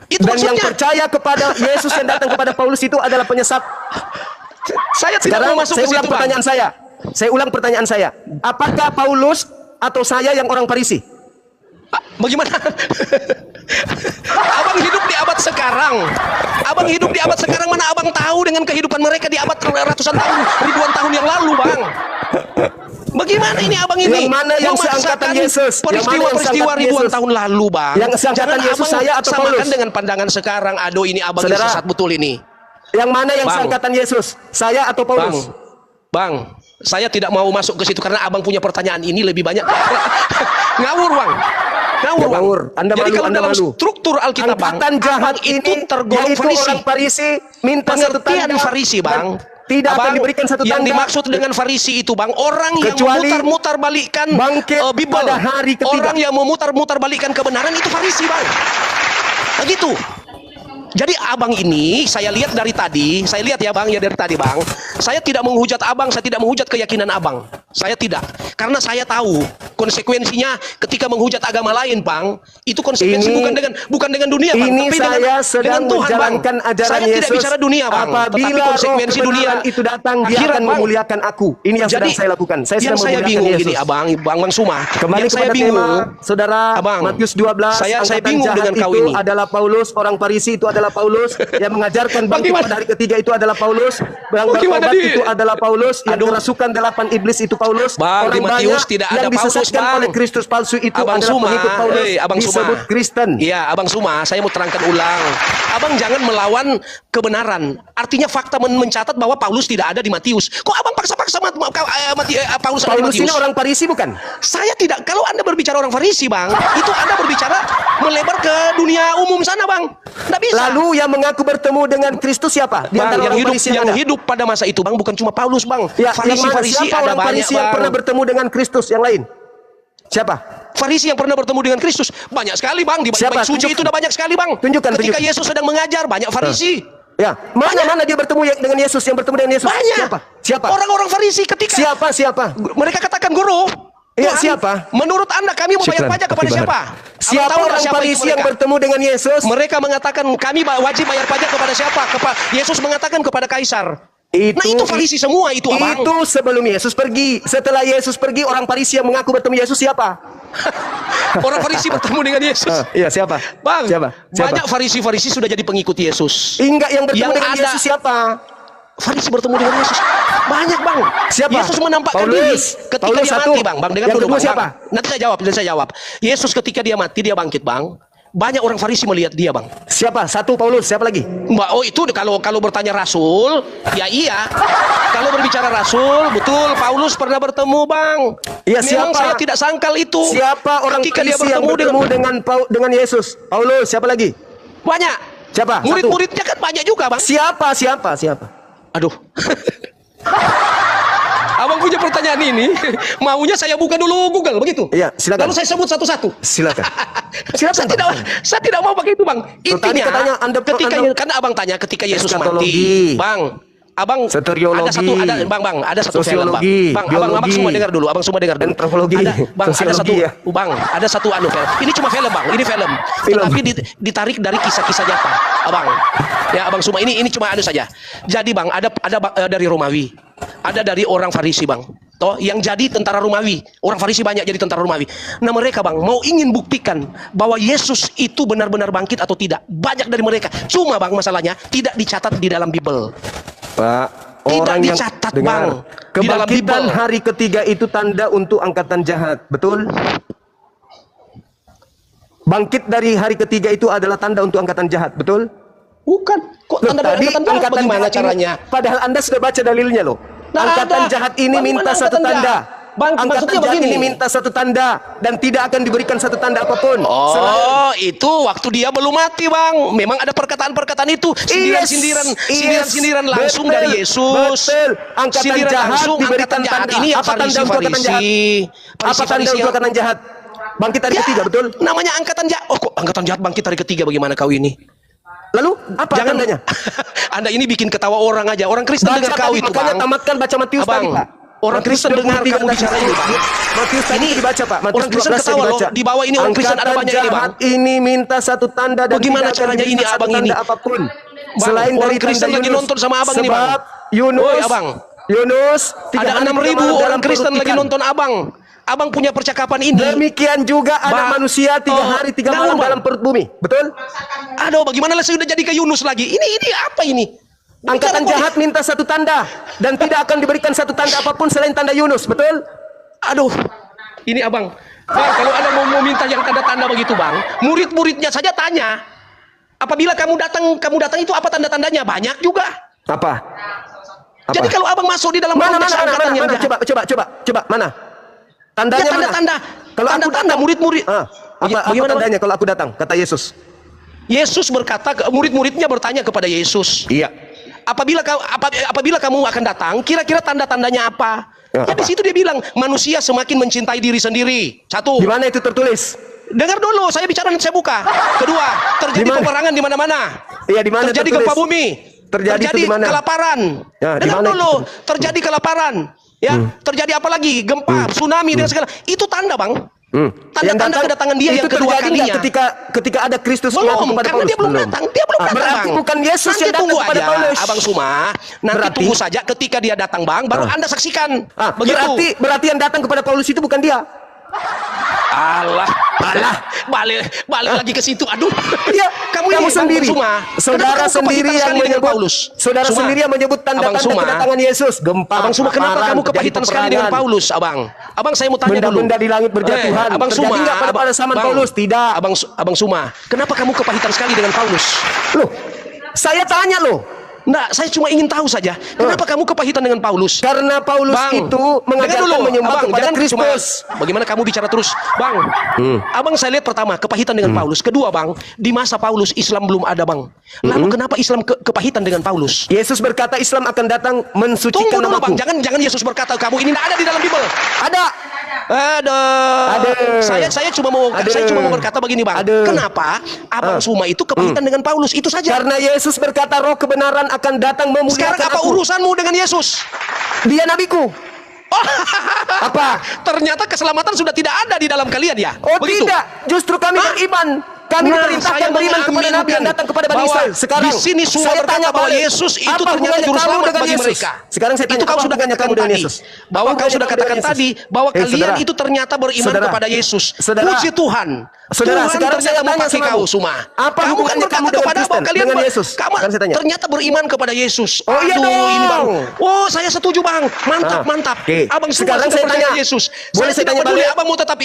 Itu Dan yang maksudnya. percaya kepada Yesus yang datang kepada Paulus itu adalah penyesat. Saya tidak Sekarang mau masuk saya ke ulang situ Bang. pertanyaan saya. Saya ulang pertanyaan saya. Apakah Paulus atau saya yang orang Farisi? Bagaimana? Abang hidup di abad sekarang. Abang hidup di abad sekarang, mana abang tahu dengan kehidupan mereka di abad ratusan tahun, ribuan tahun yang lalu, Bang? Bagaimana ini abang ini? Yang mana yang seangkatan Yesus? Peristiwa-peristiwa ribuan tahun lalu, Bang. Yang seangkatan Jangan Yesus abang saya atau samakan Paulus? dengan pandangan sekarang. Aduh, ini abang yang Saudara, sesat betul ini. Yang mana yang Bang. seangkatan Yesus? Saya atau Paulus? Bang, saya tidak mau masuk ke situ karena abang punya pertanyaan ini lebih banyak. Ngawur, Bang. Ngawur, Ya, Bang. ngawur. Anda Jadi malu, kalau Anda dalam malu. struktur Alkitab, Bang, Angkatan jahat abang itu ini tergolong yaitu Farisi. orang Farisi minta satu Pengertian tanda Farisi, Bang. dan tidak akan Abang, diberikan satu yang tanda. dimaksud dengan Farisi itu, Bang, orang yang Kecuali memutar-mutar balikan bangkit Bible. pada hari ketiga. Orang yang memutar-mutar balikan kebenaran itu Farisi, Bang. Begitu. Jadi abang ini saya lihat dari tadi, saya lihat ya Bang, ya dari tadi Bang, saya tidak menghujat abang, saya tidak menghujat keyakinan abang, saya tidak, karena saya tahu konsekuensinya ketika menghujat agama lain, Bang, itu konsekuensi bukan dengan dunia, Bang, ini tapi saya sedang dengan Tuhan, Bang. menjalankan ajaran Saya Yesus. tidak bicara dunia, Bang, tetapi Apabila konsekuensi roh dunia kebenaran itu datang, dia akhirat, akan Bang. memuliakan aku. Ini yang sedang saya lakukan. Saya yang sedang saya memuliakan bingung Yesus. gini, Bang Suma. Kembali Yang saya kepada bingung, tema, saudara, Abang, Matius 12, saya angkatan bingung jahat dengan kau itu ini. adalah Paulus, orang Farisi itu adalah Paulus, yang mengajarkan bangkit Bagaimana? pada hari ketiga itu adalah Paulus, yang Bagaimana bertobat di- itu adalah Paulus, yang Aduh. kerasukan 8 iblis itu Paulus, Bang, di orang Matius banyak tidak ada yang Paulus, disesatkan Bang. oleh Kristus palsu itu Abang adalah Suma, pengikut Paulus, Abang Suma. disebut Kristen. Iya, Abang Suma, saya mau terangkan ulang. Abang jangan melawan kebenaran. Artinya fakta mencatat bahwa Paulus tidak ada di Matius. Kok abang paksa-paksa Paulus ada di Paulus ini Matius? orang Farisi bukan? Saya tidak. Kalau Anda berbicara orang Farisi, Bang, itu Anda berbicara melebar ke dunia umum sana, Bang. Nggak bisa. Lalu yang mengaku bertemu dengan Kristus siapa? Di Bang, antara yang orang hidup Farisi yang ada? hidup pada masa itu, Bang, bukan cuma Paulus, Bang. Ya, yang mana? Farisi Siapa ada orang banyak, Farisi yang Bang. pernah bertemu dengan Kristus yang lain? Siapa? Farisi yang pernah bertemu dengan Kristus banyak sekali, Bang. Di Siapa? bait suci Tunjuk. itu udah banyak sekali, Bang. Tunjukkan, Ketika tunjukkan. Yesus sedang mengajar, banyak Farisi. Ya, mana dia bertemu dengan Yesus, yang bertemu dengan Yesus? Banyak. Siapa? Orang-orang Farisi ketika Siapa? mereka katakan, guru, Iya, Tuhan, siapa? menurut Anda kami mau bayar Syukran, pajak kepada Aki siapa? Bahar. Abang Siapa tahu nggak orang siapa itu Farisi yang mereka? bertemu dengan Yesus? Mereka mengatakan kami wajib bayar pajak kepada siapa? Yesus mengatakan kepada Kaisar. Nah itu Farisi semua itu, Abang. Itu sebelum Yesus pergi. Setelah Yesus pergi, orang Farisi yang mengaku bertemu Yesus siapa? Orang Farisi bertemu dengan Yesus. Iya, siapa? Bang, Siapa? banyak Farisi sudah jadi pengikut Yesus. Enggak, yang bertemu Yang dengan ada- Yesus siapa? Farisi bertemu dengan Yesus. Banyak, Bang. Siapa? Yesus menampakkan Paulus. diri ketika Paulus dia satu. mati, Bang. Dengar Yang dulu, kedua Bang. siapa? Bang. Nanti saya jawab. Yesus ketika dia mati, dia bangkit, Bang. Banyak orang Farisi melihat dia, Bang. Siapa? Satu Paulus, siapa lagi? Mbak, oh itu kalau bertanya Rasul, ya iya. Kalau berbicara Rasul, betul Paulus pernah bertemu, Bang. Iya, Memang siapa? saya tidak sangkal itu. Siapa orang ketika dia Farisi yang bertemu bertemu dengan Yesus? Paulus, siapa lagi? banyak. Siapa? Murid-muridnya kan banyak juga, Bang. Siapa? Aduh. Abang punya pertanyaan ini, maunya saya buka dulu Google, begitu? Iya, silakan. Lalu saya sebut satu-satu. Silakan. Saya tidak mau pakai itu, Bang. Tadi Intinya, katanya karena Abang tanya ketika Yesus Eskatologi. mati, Bang. Abang Soteriologi. ada satu film, Bang. Sosiologi, Bang, abang biologi. semua dengar dulu, Abang semua dengar dulu. Antropologi, Ada satu, sosiologi ya. Bang, ada satu film. Ini cuma film, Bang. Ini film. Tetapi ditarik dari kisah-kisah nyata, Abang. Ya, Abang semua ini cuma saja. Jadi, Bang, ada dari Romawi. Ada dari orang Farisi, Bang. Toh yang jadi tentara Romawi. Orang Farisi banyak jadi tentara Romawi. Nah, mereka, Bang, mau ingin buktikan bahwa Yesus itu benar-benar bangkit atau tidak. Banyak dari mereka. Cuma, Bang, masalahnya tidak dicatat di dalam Bible. Pak, Tidak orang yang dicatat, dengar, Bang, di dalam kebangkitan Bible. hari ketiga itu tanda untuk angkatan jahat, betul? Bangkit dari hari ketiga itu adalah tanda untuk angkatan jahat, betul? Bukan. Kok Loh, tanda tadi angkatan jahat angkatan bagaimana jahat ini- caranya? padahal Anda sudah baca dalilnya loh. Nggak Angkatan ada. jahat ini Bang, minta mana satu angkatan tanda. jahat? Bang, Angkatan maksudnya jahat begini. ini minta satu tanda dan tidak akan diberikan satu tanda apapun. Oh, itu waktu dia belum mati, Bang. Memang ada perkataan-perkataan itu, sindiran-sindiran langsung Betul, dari Yesus. betul. Angkatan Sindiran jahat langsung, diberikan angkatan jahat tanda. ini yang Apa tanda untuk angkatan jahat? Apa tanda untuk angkatan jahat? Bangkit hari ketiga, betul? Namanya angkatan jahat. Oh, kok angkatan jahat bangkit hari ketiga, bagaimana kau ini? Lalu apa Jangan tandanya? Anda ini bikin ketawa orang aja. Orang Kristen dengar kau itu, makanya Bang. tamatkan baca Matius tadi, Abang, Pak. Orang Kristen dengar kamu bicara ini, Bang. Matius tadi Ini dibaca, Pak. Matius orang Kristen 12 ketawa loh. dibaca. Di bawah ini orang Kristen ada Angkatan banyak ini, Bang. jahat ini minta satu tanda dan Bagaimana tidak akan caranya diberikan ini, satu abang tanda ini? apapun. Bang, Selain orang dari Kristen tanda lagi Yunus. nonton sama abang ini, Bang. Sebab Yunus, Oi, abang. Yunus, 3 Ada hari 6.000 3 malam orang dalam Kristen perut lagi ikan. nonton abang. Abang punya percakapan ini. Demikian juga anak Bang. manusia 3 hari 3 Gaul, malam Bang. dalam perut bumi. Betul? Aduh, bagaimana lah saya udah jadi ke Yunus lagi? Ini apa ini? Angkatan Bicara jahat minta satu tanda dan tidak akan diberikan satu tanda apapun selain tanda Yunus. Betul? Aduh, ini abang. Bang, kalau ada mau minta yang tanda-tanda begitu, Bang, murid-muridnya saja tanya. Apabila kamu datang itu apa tanda-tandanya? Banyak juga. Apa? Jadi kalau abang masuk di dalam mana konteks angkatan yang jahat, coba mana? Tandanya ya mana? tanda-tanda. Kalau aku Tanda-tanda datang, murid-murid. apa Bagaimana, Bang? tandanya kalau aku datang? Kata Yesus. Yesus berkata, murid-muridnya bertanya kepada Yesus. Iya. Apabila kamu akan datang, kira-kira tanda-tandanya apa? Ya, Ya, di apa? situ dia bilang, manusia semakin mencintai diri sendiri. Satu. Di mana itu tertulis? Dengar dulu, saya bicara nanti saya buka. Kedua, terjadi Di mana? peperangan di mana-mana. Iya, di mana Terjadi tertulis? gempa bumi. Terjadi itu di mana? kelaparan. Ya, di Dengar mana dulu, itu? terjadi kelaparan. Ya, terjadi apa lagi? Gempa, tsunami dan segala. Itu tanda, Bang. Tanda-tanda kedatangan dia itu yang kedua terjadi nggak kalinya. ketika ada Kristus Belum, mengaku kepada karena Paulus? dia belum datang. Dia belum datang, berarti Bang. bukan Yesus Nanti yang datang tunggu kepada aja, Paulus. Abang Suma. Nanti Berarti- tunggu saja ketika dia datang, Bang. Baru Anda saksikan. Begitu. Berarti yang datang kepada Paulus itu bukan dia. Allah, balik lagi ke situ. Aduh, Iya, kamu kamu ini, sendiri. Bang Suma. Saudara Kenapa kamu sendiri kepahitan yang sekali dengan menyebut Paulus. Saudara Suma. sendiri yang menyebut Abang tanda-tanda Suma. kedatangan Yesus. Gempa, Abang Suma, kenapa kelaparan, kamu terjadi kepahitan sekali dengan peperangan. Paulus, Abang? Abang, saya mau tanya dulu. Benda-benda di langit berjatuhan. Abang Terjadi Suma, nggak pada zaman Bang, Paulus? Tidak. Abang Suma, kenapa kamu kepahitan sekali dengan Paulus? Loh, saya tanya loh. Enggak, saya cuma ingin tahu saja. Kenapa kamu kepahitan dengan Paulus? Karena Paulus Bang, itu mengajarkan menyembah Abang, kepada jangan Kristus. bagaimana kamu bicara terus, Bang? Abang saya lihat pertama kepahitan dengan Paulus. Kedua, Bang, di masa Paulus Islam belum ada, Bang. Lalu kenapa Islam kepahitan dengan Paulus? Yesus berkata Islam akan datang mensucikan Tunggu dulu, Bang. namaku. Jangan Yesus berkata kamu ini tidak ada di dalam Bible. Ada. Ada. Saya cuma mau berkata begini, Bang. Ada. Kenapa Abang Suma itu kepahitan dengan Paulus? Itu saja. Karena Yesus berkata roh kebenaran akan datang memuliakan Sekarang apa aku. urusanmu dengan Yesus? Dia nabiku. Apa? Ternyata keselamatan sudah tidak ada di dalam kalian ya? Oh Begitu? tidak, justru kami beriman. Kami diperintahkan saya beriman kepada Nabi yang datang kepada Bani bahwa Israel. Sekarang di sini semua saya tanya berkata bahwa balik, Yesus itu apa ternyata hubungannya juru kamu selamat dengan bagi Yesus? mereka. Sekarang saya tanya, itu kamu apa sudah hubungannya katakan kamu dengan tadi. Yesus? Bahwa Apa kamu sudah hubungannya katakan kamu dengan tadi Yesus? bahwa kalian saudara. itu ternyata beriman Saudara. kepada Yesus. Saudara. Puji Tuhan. Saudara, Tuhan sekarang saya ternyata tanya memakai sama kau kamu. Suma. Apa Kamu kan hubungannya berkata kamu dengan kepada Kristen, kalian dengan Yesus? kamu Sekarang saya tanya. ternyata beriman kepada Yesus. Oh, iya Aduh, dong. ini Bang. Oh, saya setuju, Bang. Mantap, mantap. Oke. Abang semua Sekarang sudah saya percaya tanya. Yesus. Boleh saya tidak tanya peduli balik? Abang mau tetap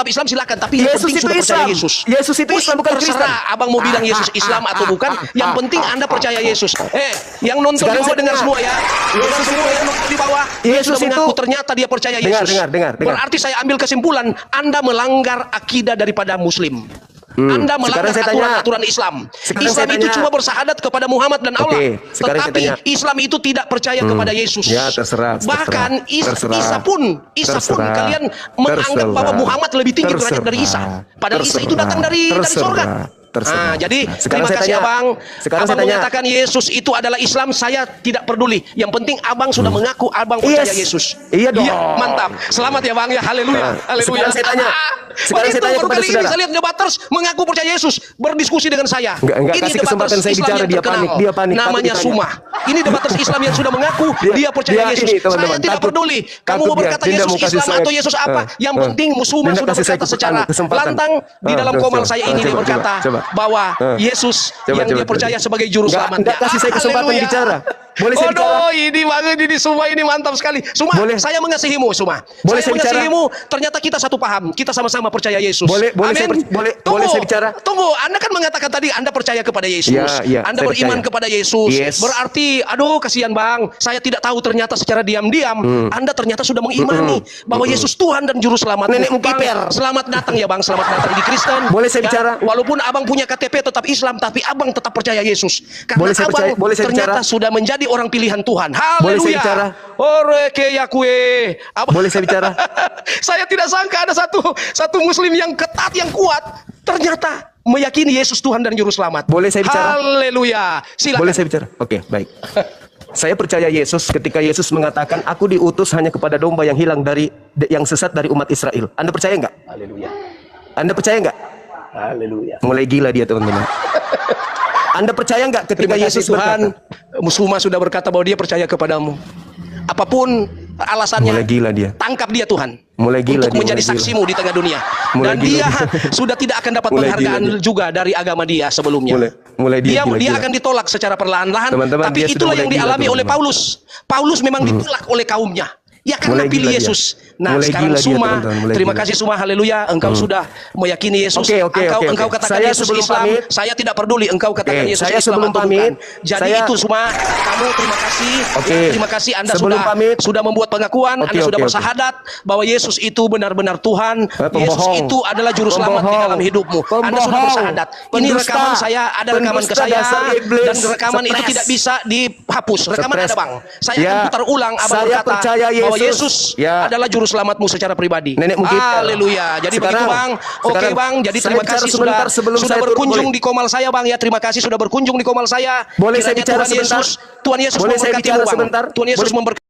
Islam silakan, tapi yang Yesus penting itu sudah percaya Islam. Yesus. Yesus itu Islam, bukan Kristen. Terserah Abang mau bilang Yesus Islam atau bukan, yang penting Anda percaya Yesus. Yang nonton Sekarang di bawah saya dengar tanya. semua ya. Dengar semua yang nonton di bawah. Dia Yesus sudah itu- mengaku ternyata dia percaya Dengar, Yesus. dengar. Berarti saya ambil kesimpulan, Anda melanggar akidah daripada Muslim. Anda melanggar Sekarang saya tanya. aturan-aturan Islam. Sekarang Islam saya itu tanya. cuma bersahadat kepada Muhammad dan Allah. Oke, sekarang saya Tetapi tanya. Islam itu tidak percaya kepada Yesus. Ya, terserah. Bahkan Terserah. Isa pun Terserah. kalian menganggap Terserah. bahwa Muhammad lebih tinggi derajat dari Isa. Padahal Isa itu datang dari sorga. Terserah. Jadi Sekarang terima saya kasih tanya. Abang. Sekarang Abang saya tanya. mengatakan Yesus itu adalah Islam, saya tidak peduli. Yang penting Abang sudah mengaku Abang percaya Yes. Yesus. Iya dong. Mantap. Selamat ya Bang ya. Haleluya. Haleluya. Sekarang saya tanya. Sekarang saya Begitu, tanya baru kepada kali ini saudara. saya lihat debaters mengaku percaya Yesus, berdiskusi dengan saya. Enggak Ini kasih debaters kesempatan saya Islam bicara, yang dia terkenal. panik, dia panik, takut Namanya ditanya. Suma. Ini debaters Islam yang sudah mengaku dia percaya dia Yesus. ini, teman-teman, Saya tidak takut. peduli. Kamu Takut mau dia. berkata Dia Yesus mau kasih Islam saya- atau Yesus apa? Yang penting Suma Dia sudah kasih saya berkata secara kesempatan. lantang di dalam Terus, komal coba. saya ini dia Coba, berkata coba. bahwa Yesus yang dia percaya sebagai juru selamat. Enggak kasih saya kesempatan Haleluya. bicara. Boleh saya bicara? Oh, ini banget ini Suma, ini mantap sekali. Suma, Boleh. saya mengasihimu Suma. Boleh Saya saya bicara? mengasihimu. Ternyata kita satu paham. Kita sama-sama percaya Yesus. Boleh saya Amin. boleh saya bicara? Tunggu, Anda kan mengatakan tadi Anda percaya kepada Yesus. Ya, Anda saya beriman percaya. kepada Yesus. Yes. Berarti, aduh kasihan Bang, saya tidak tahu ternyata secara diam-diam Anda ternyata sudah mengimani bahwa Yesus Tuhan dan juru selamat. Nenekmu Bang, kiper. selamat datang ya Bang, selamat datang di Kristen. Boleh saya bicara? Walaupun Abang punya KTP tetap Islam, tapi Abang tetap percaya Yesus. Karena Boleh saya Abang percaya? Boleh saya ternyata bicara? sudah menjadi orang pilihan Tuhan. Boleh saya Haleluya. bicara? Oreke yakue. Boleh saya bicara? Saya tidak sangka ada satu muslim yang ketat, yang kuat, ternyata meyakini Yesus Tuhan dan juru selamat. Boleh saya bicara? Haleluya. Silakan. Boleh saya bicara? Oke, baik. Saya percaya Yesus ketika Yesus mengatakan, aku diutus hanya kepada domba yang hilang yang sesat dari umat Israel. Anda percaya nggak? Haleluya. Anda percaya nggak? Haleluya. Mulai gila dia, teman-teman. Anda percaya nggak ketika Terima kasih Yesus Tuhan, berkata? Suma sudah berkata bahwa dia percaya kepadamu. Apapun alasannya, Mulai gila dia. tangkap dia Tuhan. Mulai gila untuk dia, menjadi mulai gila. saksimu di tengah dunia. Mulai Dan gila dia dia. sudah tidak akan dapat Mulai penghargaan gila dia. juga dari agama dia sebelumnya. Mulai dia gila, dia gila. akan ditolak secara perlahan-lahan. Teman-teman, Tapi dia sudah itulah mulai yang gila, dialami oleh teman-teman. Paulus. Paulus memang ditolak oleh kaumnya. Ya karena Mulai pilih gila dia. Yesus. Nah Mulai sekarang gila dia, Suma, teman-teman. Mulai terima gila. kasih Suma, haleluya. Engkau sudah meyakini Yesus. Oke. Engkau katakan Saya Yesus sebelum Islam. pamit. Saya tidak peduli. Engkau katakan Oke, Yesus saya Islam sebelum atau pamit, bukan. Jadi saya- itu Suma, kamu terima kasih. Oke. Ya, terima kasih Anda Sebelum pamit. sudah membuat pengakuan. Oke, Anda sudah oke. bersahadat bahwa Yesus itu benar-benar Tuhan. Yesus Pembohong. itu adalah juru selamat di Pembohong. dalam hidupmu. Anda sudah Pembohong. bersahadat. Ini Pendusta. rekaman saya, ada rekaman ke Pendusta saya, dasar iblis. dan rekaman itu Stres. tidak bisa dihapus. Rekaman Stres. ada bang. Saya Ya. akan putar ulang abang Saya berkata percaya bahwa Yesus. Yesus Ya. adalah juru selamatmu secara pribadi. Nenekmu gitu. Haleluya. Jadi begitu bang. Oke sekarang bang. Jadi saya terima bicara kasih sebentar sudah sebelum saya turun, berkunjung boleh? di komal saya bang ya. Terima kasih sudah berkunjung di komal saya. Boleh saya Kiranya bicara Tuhan sebentar? Yesus Boleh saya memberkatimu bicara bang. sebentar? Tuhan Yesus Boleh? memberkati.